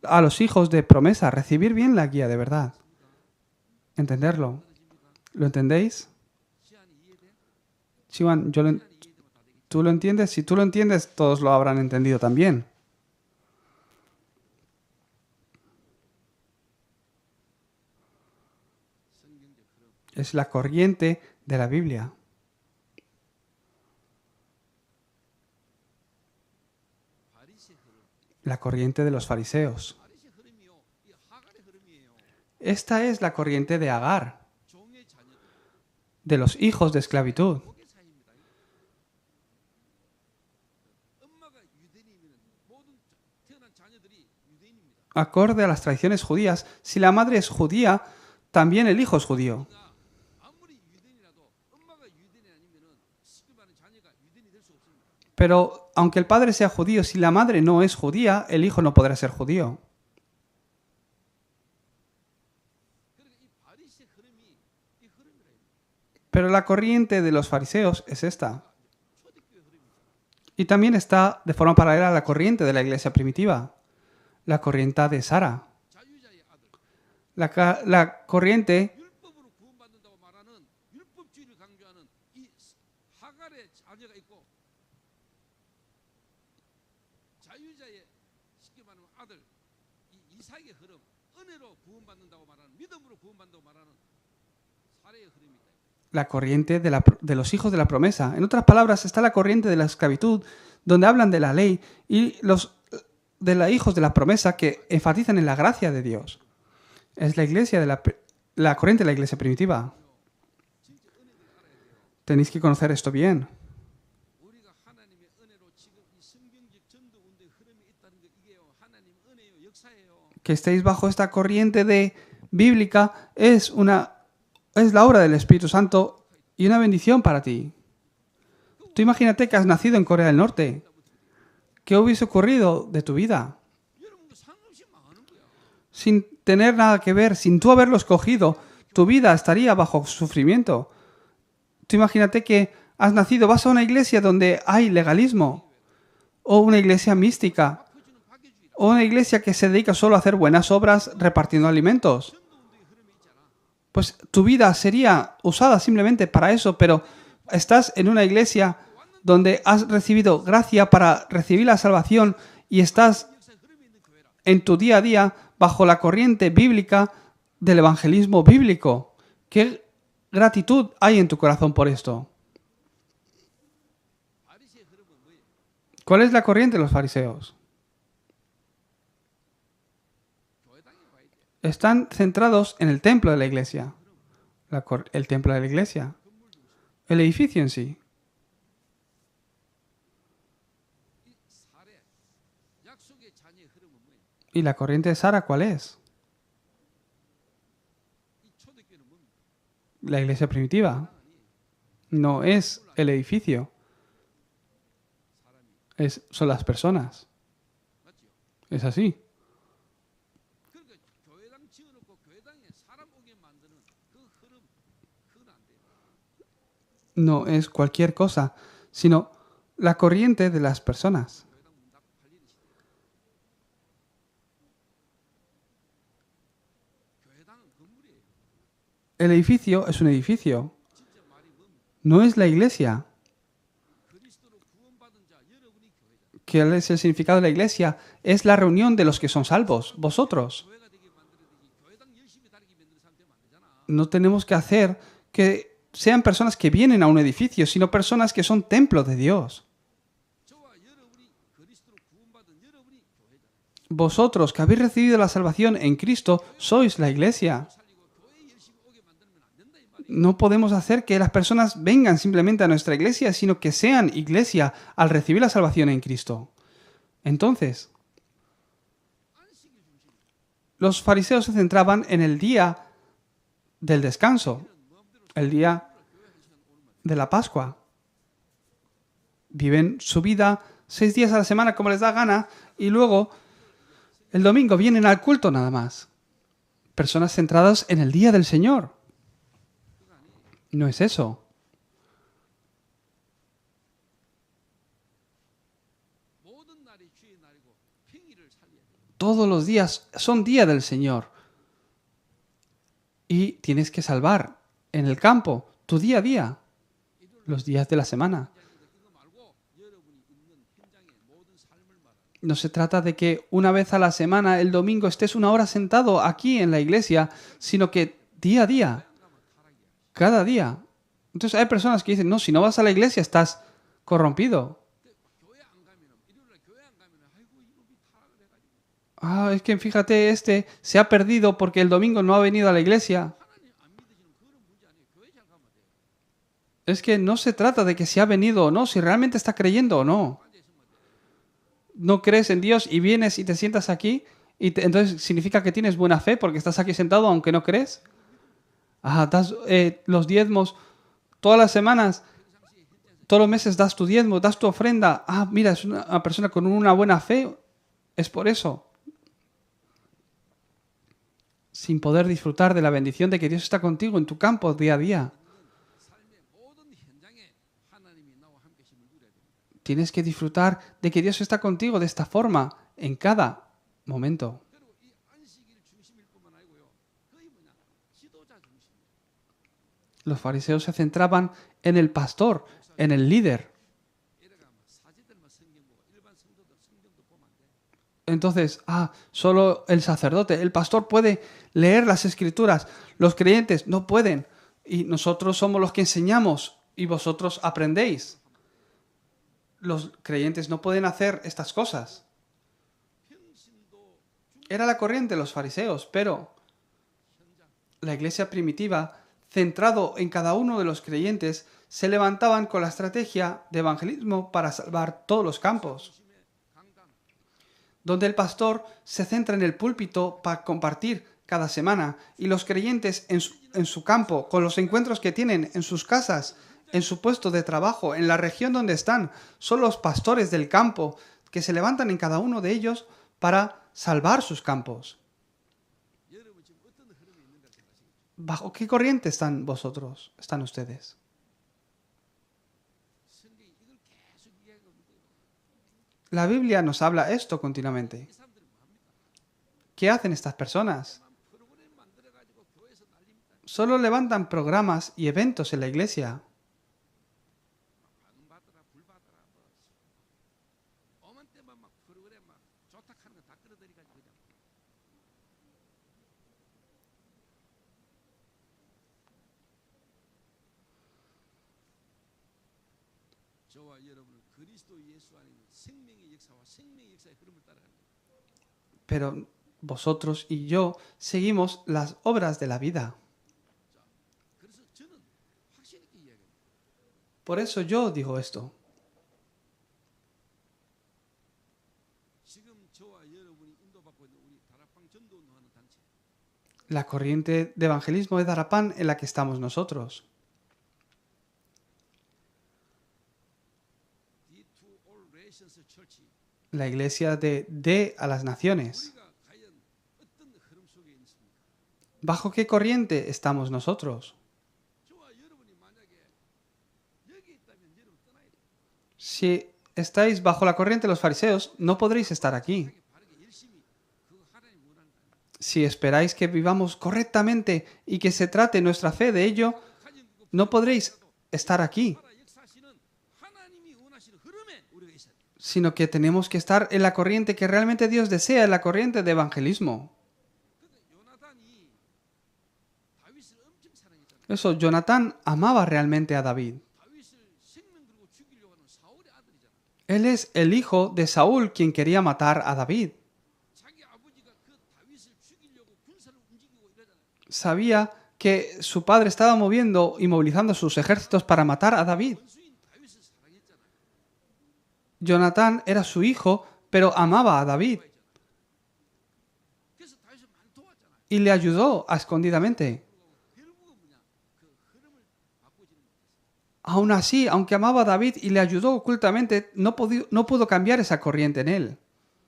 a los hijos de promesa, recibir bien la guía de verdad. Entenderlo. ¿Lo entendéis? 시안이 이해돼? Chiwan, 이해되면 다 되겠지. ¿tú lo entiendes? Si tú lo entiendes, todos lo habrán entendido también. 성경적 흐름. Es la corriente de la Biblia. 바리새 흐름. La corriente de los fariseos. 바리새 흐름이요. 이 하갈의 흐름이에요. Esta es la corriente de Agar, 종의 자녀들. de los hijos de esclavitud. 목의 사이입니다. 엄마가 유대인이면 모든 태어난 자녀들이 유대인입니다. Acorde a las tradiciones judías, si la madre es judía, también el hijo es judío. 아무리 유대인이라도 엄마가 유대인이 아니면은 쉽게 말하면 자녀가 유대인이 될 수 없습니다. Pero aunque el padre sea judío, si la madre no es judía, el hijo no podrá ser judío. 그러니까 이 바리새 흐름이 이 흐름이라 해요. Pero la corriente de los fariseos es esta. 초대교회 흐름입니다. Y también está de forma paralela a la corriente de la iglesia primitiva, la corriente de Sara. 자유자의 아들. La corriente 율법으로 구원받는다고 말하는 율법주의를 강조하는 이 하갈의 자녀가 있고 자유자의 쉽게 말하면 아들 이 이삭의 흐름 은혜로 구원받는다고 말하는 믿음으로 구원받는다고 말하는 사례의 흐름입니다. la corriente de los hijos de la promesa. En otras palabras, está la corriente de la esclavitud, donde hablan de la ley, y los de los hijos de la promesa que enfatizan en la gracia de Dios. Es la iglesia de la corriente de la iglesia primitiva. Tenéis que conocer esto bien. 우리가 하나님의 은혜로 지금 이 성경적 전도 운동의 흐름이 있다는 게 이게요. 하나님 은혜요, 역사예요. Que estéis bajo esta corriente bíblica es la obra del Espíritu Santo y una bendición para ti. Tú imagínate que has nacido en Corea del Norte. ¿Qué hubiese ocurrido de tu vida? 여러분도 상관없이 망하는 거야. Sin tener nada que ver, sin tú haberlo escogido, tu vida estaría bajo sufrimiento. Tú imagínate que has nacido, vas a una iglesia donde hay legalismo, o una iglesia mística, 퍼주는 박해주의라. o una iglesia que se dedica solo a hacer buenas obras repartiendo alimentos. 전도 운동의 흐름이 있잖아. Pues tu vida sería usada simplemente para eso, pero estás en una iglesia donde has recibido gracia para recibir la salvación y estás 역사의 흐름이 있는 교회라. en tu día a día bajo la corriente bíblica del evangelismo bíblico. ¿Qué gratitud hay en tu corazón por esto? 바리새의 흐름은 뭐예요? ¿Cuál es la corriente de los fariseos? 교회당에 와야 돼. Están centrados en el templo de la iglesia. El templo de la iglesia. El edificio en sí. 이 사례 약속의 자녀의 흐름은 뭐예요? ¿Y la corriente de Sara cuál es? 이 초대교회는 뭡니까? La iglesia primitiva. No es el edificio. 사람이 Son las personas. 맞죠? Es así. 그러니까 교회당 지어놓고 교회당에 사람 오게 만드는 그 흐름 그건 안 돼요. No es cualquier cosa, sino la corriente de las personas. 교회당 문 닫고 팔리는 시대. 교회당은 건물이에요. El edificio es un edificio. 진짜 말이 뭡니까? No es la iglesia. 그리스도로 구원받은 자 여러분이 교회다. ¿Qué es el significado de la iglesia? Es la reunión de los que son salvos, vosotros. 교회가 되게 만들어야 되지. 교회당 열심히 다니게 만드는 사람 되면 안 되잖아. No tenemos que hacer que sean personas que vienen a un edificio, sino personas que son templo de Dios. 저와 여러분이 그리스도로 구원받은 여러분이 교회다. Vosotros que habéis recibido la salvación en Cristo, sois la iglesia. 살리고 교회 열심히 오게 만들면 안 된다 이 말이에요. No podemos hacer que las personas vengan simplemente a nuestra iglesia, sino que sean iglesia al recibir la salvación en Cristo. Entonces, 안식일 중심. los fariseos se centraban en el día del descanso, el día de la Pascua. Viven su vida 6 días a la semana como les da gana y luego el domingo vienen al culto nada más. Personas centradas en el día del Señor. No es eso. 모든 날이 주의 날이고 평일을 살려야 돼. Todos los días son día del Señor. Y tienes que salvar en el campo tu día a día, los días de la semana. 이거 말고 여러분이 있는 현장의 모든 삶을 말하는. No se trata de que una vez a la semana, el domingo, estés 1 hora sentado aquí en la iglesia, sino que día a día, cada día. Entonces hay personas que dicen, no, si no vas a la iglesia estás corrompido. 교회 안 가면은 일요일 날 교회 안 가면은 아이고 이놈이 타락을 해가지고 Ah, es que fíjate, este se ha perdido porque el domingo no ha venido a la iglesia. 하나님 안 믿으시는 그런 문제 아니에요. 교회 잘 가면 돼요. Es que no se trata de que si ha venido o no, si realmente está creyendo o no. 앉아 있으면 돼요. No crees en Dios y vienes y te sientas aquí, y entonces significa que tienes buena fe porque estás aquí sentado aunque no crees. Ah, das los diezmos todas las semanas, todos los meses das tu diezmo, das tu ofrenda. Ah, mira, es una persona con una buena fe. Es por eso. Sin poder disfrutar de la bendición de que Dios está contigo en tu campo día a día. 삶의 모든 현장에 하나님이 나와 함께 힘을 누려야 됩니다. Tienes que disfrutar de que Dios está contigo de esta forma en cada momento. 그리고 이 안식일 중심일 뿐만 아니고요. 거의 뭐냐 지도자 중심이에요. Los fariseos se centraban en el pastor, en el líder. 이래가 막 사제들만 성경 보고 일반 성도들 성경도 보면 안 돼. Entonces, solo el sacerdote, el pastor puede leer las escrituras, los creyentes no pueden. Y nosotros somos los que enseñamos y vosotros aprendéis. Los creyentes no pueden hacer estas cosas. 평신도 Era la corriente de los fariseos, pero la iglesia primitiva, centrado en cada uno de los creyentes, se levantaban con la estrategia de evangelismo para salvar todos los campos, 중심의 강단 donde el pastor se centra en el púlpito para compartir cada semana y los creyentes en su campo, con los encuentros que tienen en sus casas, en su puesto de trabajo, en la región donde están, son los pastores del campo que se levantan en cada uno de ellos para salvar sus campos. 여러분 지금 어떤 흐름이 있는가 생각하시겠죠? ¿Bajo qué corriente están vosotros? ¿Están ustedes? 성경이 이걸 계속 이야기하고 있는데 La Biblia nos habla esto continuamente. 이 사람들이 뭐 합니까? ¿Qué hacen estas personas? 프로그램 만들어 가지고 교회에서 날립니다. Solo levantan programas y eventos en la iglesia. 방 받으라 불 받으라 뭐 어만 때만 막 프로그램 막 조탁하는 거 다 끌어들이 가지고 그냥 저와 여러분은 그리스도 예수 안에 있는 생명의 역사와 생명의 역사의 흐름을 따라가는 거예요. Pero vosotros y yo seguimos las obras de la vida. 그래서 저는 확실히 이렇게 이야기합니다. Por eso yo digo esto. 지금 저와 여러분이 인도받고 있는 우리 다락방 전도 운동하는 단체, La corriente de evangelismo de Darapán en la que estamos nosotros. D2 All Nations Church, La iglesia de a las naciones. 우리가 과연 어떤 흐름 속에 있습니까? ¿Bajo qué corriente estamos nosotros? 저와 여러분이 만약에 여기 있다면 여러분 떠나야 돼요. Si estáis bajo la corriente de los fariseos, no podréis estar aquí. 바르게 열심히 그 하나님 원하는 거 아니에요. Si esperáis que vivamos correctamente y que se trate nuestra fe de ello, 가진 그거 no podréis estar aquí, 살아 역사하시는 하나님이 원하시는 흐름에 우리가 있어야 돼요. sino que tenemos que estar en la corriente que realmente Dios desea, en la corriente de evangelismo. 근데 요나단이 다윗을 엄청 사랑했잖아요. Eso, Jonatán amaba realmente a David. 다윗을 생명 걸고 죽이려고 하는 사울의 아들이잖아. Él es el hijo de Saúl quien quería matar a David. 자기 아버지가 그 다윗을 죽이려고 군사를 움직이고 이러잖아요. Sabía que su padre estaba moviendo y movilizando sus ejércitos para matar a David. 원수인 다윗을 사랑했잖아요. Jonatán era su hijo, pero amaba a David 그래서 다윗을 많이 도왔잖아요. y le ayudó escondidamente. 결국은 뭐냐? 그 흐름을 바꾸지는 못했어요. Aún así, aunque amaba a David y le ayudó ocultamente, no pudo cambiar esa corriente en él.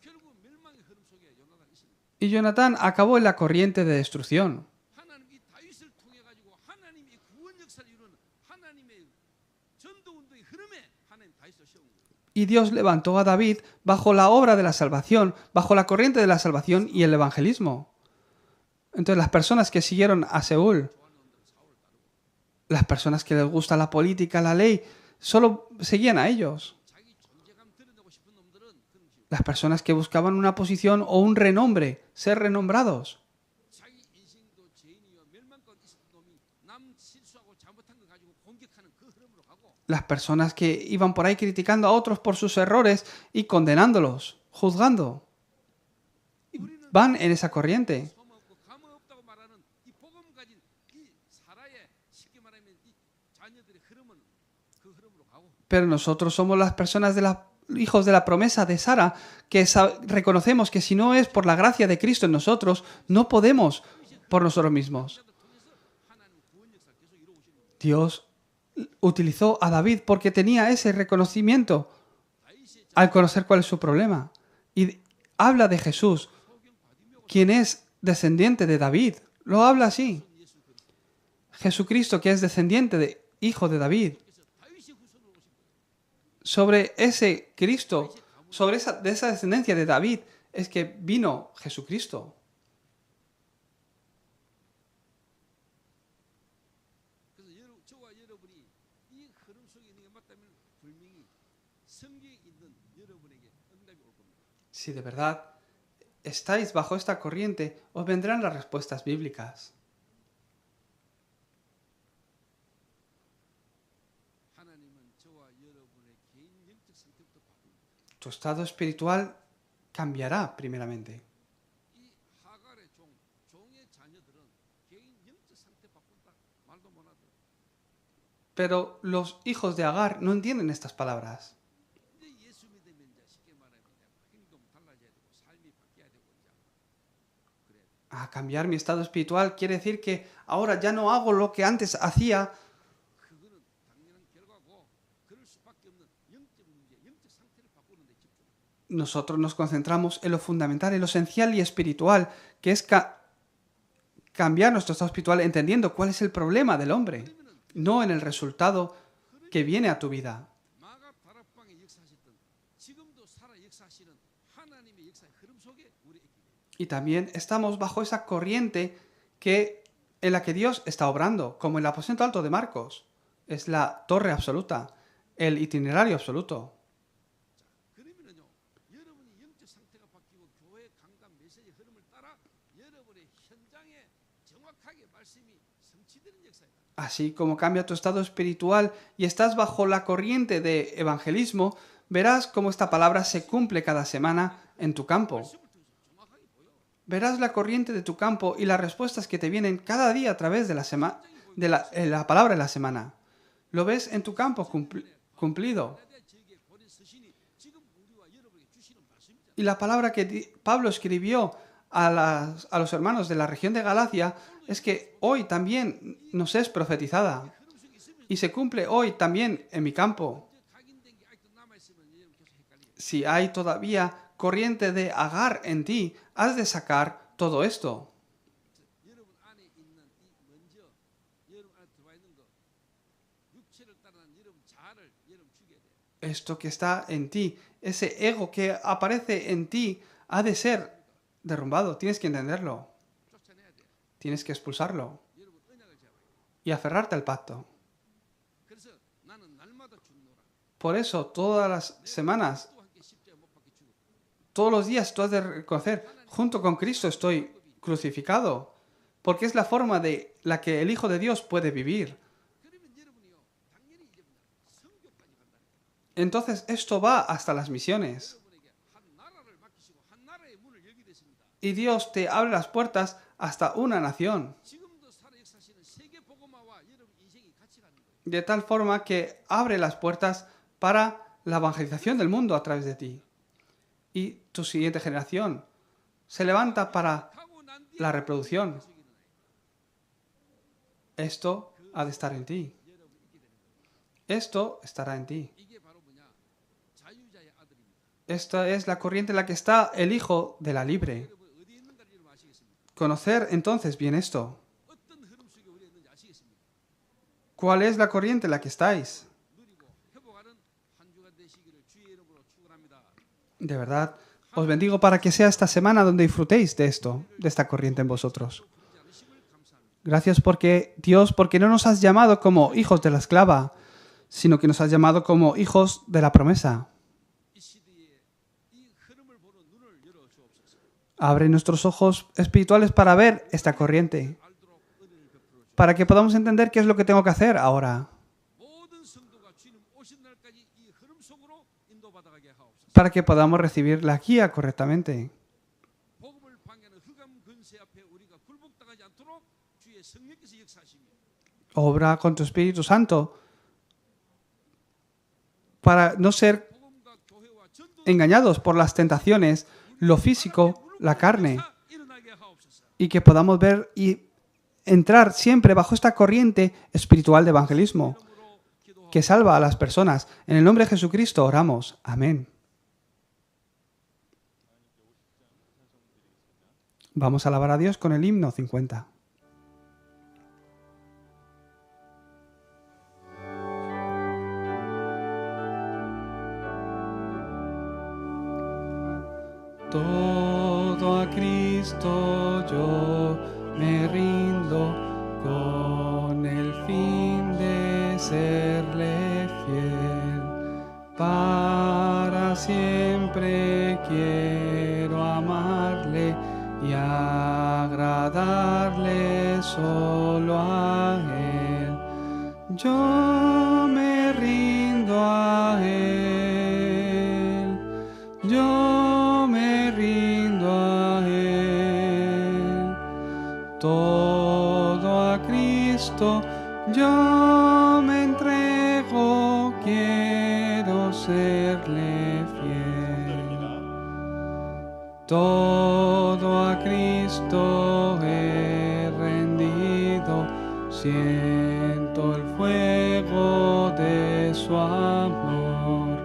결국은 멸망의 흐름 속에 요나단이 있습니다. Y Jonatán acabó en la corriente de destrucción. 하나님 이 다윗을 통해 가지고 하나님의 구원 역사를 이루는 하나님의 전도 운동의 흐름에 하나님 다윗을 세운 거예요. Y Dios levantó a David bajo la obra de la salvación, bajo la corriente de la salvación y el evangelismo. Entonces las personas que siguieron a Saúl, las personas que les gusta la política, la ley, solo seguían a ellos. 자기 존재감 드러내고 싶은 놈들은 그런 식으로 Las personas que buscaban una posición o un renombre, ser renombrados. 자기 인생도 죄인이요 멸망 가운데 있었던 놈이 남 실수하고 잘못한 거 가지고 공격하는 그 흐름으로 가고 Las personas que iban por ahí criticando a otros por sus errores y condenándolos, juzgando. Van en esa corriente. 소망 없고 감흥 없다고 말하는 이 복음 가진 이 사라의 쉽게 말하면 이 자녀들의 흐름은 그 흐름으로 가고 Pero nosotros somos las personas de los hijos de la promesa de Sara, que reconocemos que si no es por la gracia de Cristo en nosotros, no podemos por nosotros mismos. 하나님 구원 역사를 계속 이루어오시는 거예요. Dios utilizó a David porque tenía ese reconocimiento 다윗의 al conocer cuál es su problema. Y habla de Jesús, 소경 바디묘가 quien es descendiente de David. Lo habla así. 예수 그리스도 Jesucristo, que es descendiente de hijo de David. 그래서 다윗의 후손으로 오신 거예요. Sobre ese Cristo, sobre de esa descendencia de David, es que vino Jesucristo. 그래서 저와 여러분이 이 흐름 속에 있는 게 맞다면 분명히 성경에 있는 여러분에게 응답이 올 겁니다. Si de verdad estáis bajo esta corriente, os vendrán las respuestas bíblicas. 하나님은 저와 여러분의 개인 영적 상태부터 바꿉니다. Tu estado espiritual cambiará primeramente. 이 하갈의 종의 자녀들은 개인 영적 상태 바꾼다 말도 못 하더라고요. Pero los hijos de Agar no entienden estas palabras. 이제 예수 믿으면 이제 쉽게 말하면 이제 행동 달라져야 되고 삶이 바뀌어야 되고 이제 그래. A cambiar mi estado espiritual quiere decir que ahora ya no hago lo que antes hacía. 그거는 당연한 결과고 그럴 수밖에 없는 영적 문제, 영적 상태를 바꾸는 데 집중. Nosotros nos concentramos en lo fundamental, en lo esencial y espiritual, que es cambiar nuestro estado espiritual entendiendo cuál es el problema del hombre, no en el resultado que viene a tu vida. 마가 다락방에 역사하셨던 지금도 살아 역사하시는 하나님의 역사의 흐름 속에 우리 있게 돼요. Y también estamos bajo esa corriente en la que Dios está obrando, como el aposento alto de Marcos. Es la torre absoluta, el itinerario absoluto. 그러면은요, 여러분이 영적 상태가 바뀌고 교회 강단 메시지 흐름을 따라 여러분의 현장에 정확하게 말씀이 성취되는 역사. Así como cambia tu estado espiritual y estás bajo la corriente de evangelismo, verás cómo esta palabra se cumple cada semana en tu campo. Verás la corriente de tu campo y las respuestas que te vienen cada día a través de la palabra de la semana. Lo ves en tu campo cumplido. Y la palabra que Pablo escribió a los hermanos de la región de Galacia es que hoy también nos es profetizada. Y se cumple hoy también en mi campo. Si hay todavía corriente de Agar en ti, has de sacar todo esto. Esto que está en ti, ese ego que aparece en ti, ha de ser derrumbado. Tienes que entenderlo. Tienes que expulsarlo y aferrarte al pacto. Por eso, todas las semanas, todos los días tú has de reconocer, junto con Cristo estoy crucificado, porque es la forma de la que el Hijo de Dios puede vivir. Entonces, esto va hasta las misiones. Y Dios te abre las puertas hasta una nación. De tal forma que abre las puertas para la evangelización del mundo a través de ti. Y tu siguiente generación se levanta para la reproducción. Esto ha de estar en ti. Esto estará en ti. Esta es la corriente en la que está el Hijo de la libre. Conocer entonces bien esto. ¿Cuál es la corriente en la que estáis? De verdad, os bendigo para que sea esta semana donde disfrutéis de esto, de esta corriente en vosotros. Gracias Dios, porque no nos has llamado como hijos de la esclava, sino que nos has llamado como hijos de la promesa. Abre nuestros ojos espirituales para ver esta corriente, para que podamos entender qué es lo que tengo que hacer ahora, para que podamos recibir la guía correctamente. Obra con tu Espíritu Santo para no ser engañados por las tentaciones, lo físico, la carne, y que podamos ver y entrar siempre bajo esta corriente espiritual de evangelismo que salva a las personas. En el nombre de Jesucristo oramos. Amén. Vamos a alabar a Dios con el himno 50. Todo a Cristo yo me rindo con el fin de serle fiel. Para siempre quiero amarle y agradarle solo a Él. Yo me rindo a Él. Yo me rindo a Él. Todo a Cristo yo me entrego, quiero serle fiel. Todo a Cristo he rendido, siento el fuego de su amor.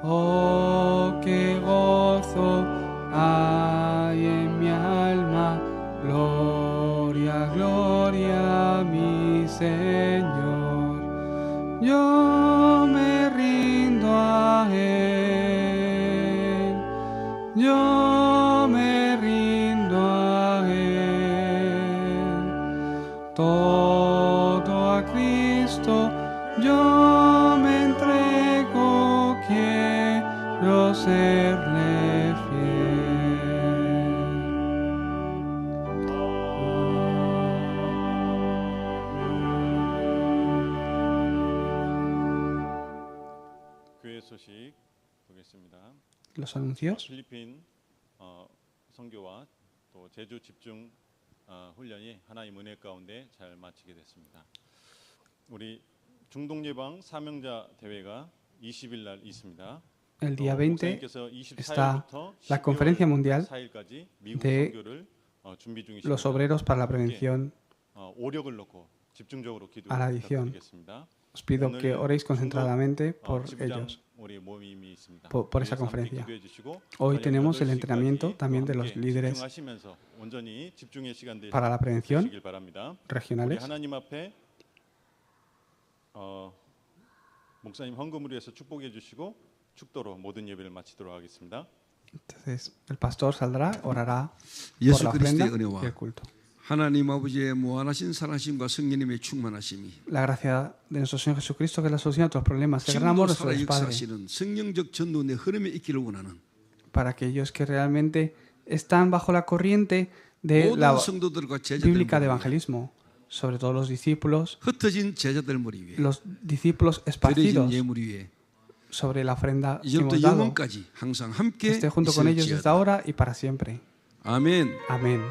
Oh, qué gozo hay en mi alma, gloria, gloria a mi Señor. Yo me rindo a Él, yo me rindo a Él. Todo a Cristo yo me entrego, quiero serle fiel. 소식 보겠습니다. Los anuncios. 필리핀 선교와 또 제주 집중 훈련이 하나님 은혜 가운데 잘 마치게 됐습니다. 우리 중동 예방 사명자 대회가 20일 날 있습니다. El día 20 목사님께서 está 24일부터 la conferencia mundial 4일까지 미국 de 선교를 준비 중이십니다. los obreros para la prevención 오력을 넣고 집중적으로 a la adicción. 기도드리겠습니다. Os pido que oréis concentradamente por 지부장 ellos, 우리 모임이 있습니다. por esa 그래서 함께 conferencia. 기도해 주시고 Hoy 저녁 tenemos el 8시까지 entrenamiento también de 또 los 함께 líderes 집중하시면서 온전히 집중의 시간 되시길 para la prevención 바랍니다. 우리 regionales. 하나님 앞에 목사님 헌금을 위해서 축복해 주시고 축도로 모든 예배를 마치도록 하겠습니다. Entonces, el pastor saldrá, orará por 예수 la ofrenda 그리스도의 은혜와 y el culto. 하나님 아버지의 무한하신 사랑하심과 성령님의 충만하심이 La gracia de nuestro Señor Jesucristo, que es la solución a todos los problemas, el gran 지금도 amor de 살아 nuestro Padre, 역사하시는 성령적 전도의 흐름에 있기를 원하는 para aquellos que realmente están bajo la corriente de la 모든 성도들과 제자들 bíblica de 머리 위에 evangelismo, sobre todo los discípulos, 흩어진 제자들 머리 위에 los discípulos 드려진 esparcidos 예물 위에 sobre la ofrenda que 이제부터 hemos dado, 영원까지 항상 함께 esté junto con ellos desde 있을지어다. ahora y para siempre. 아멘. Amén.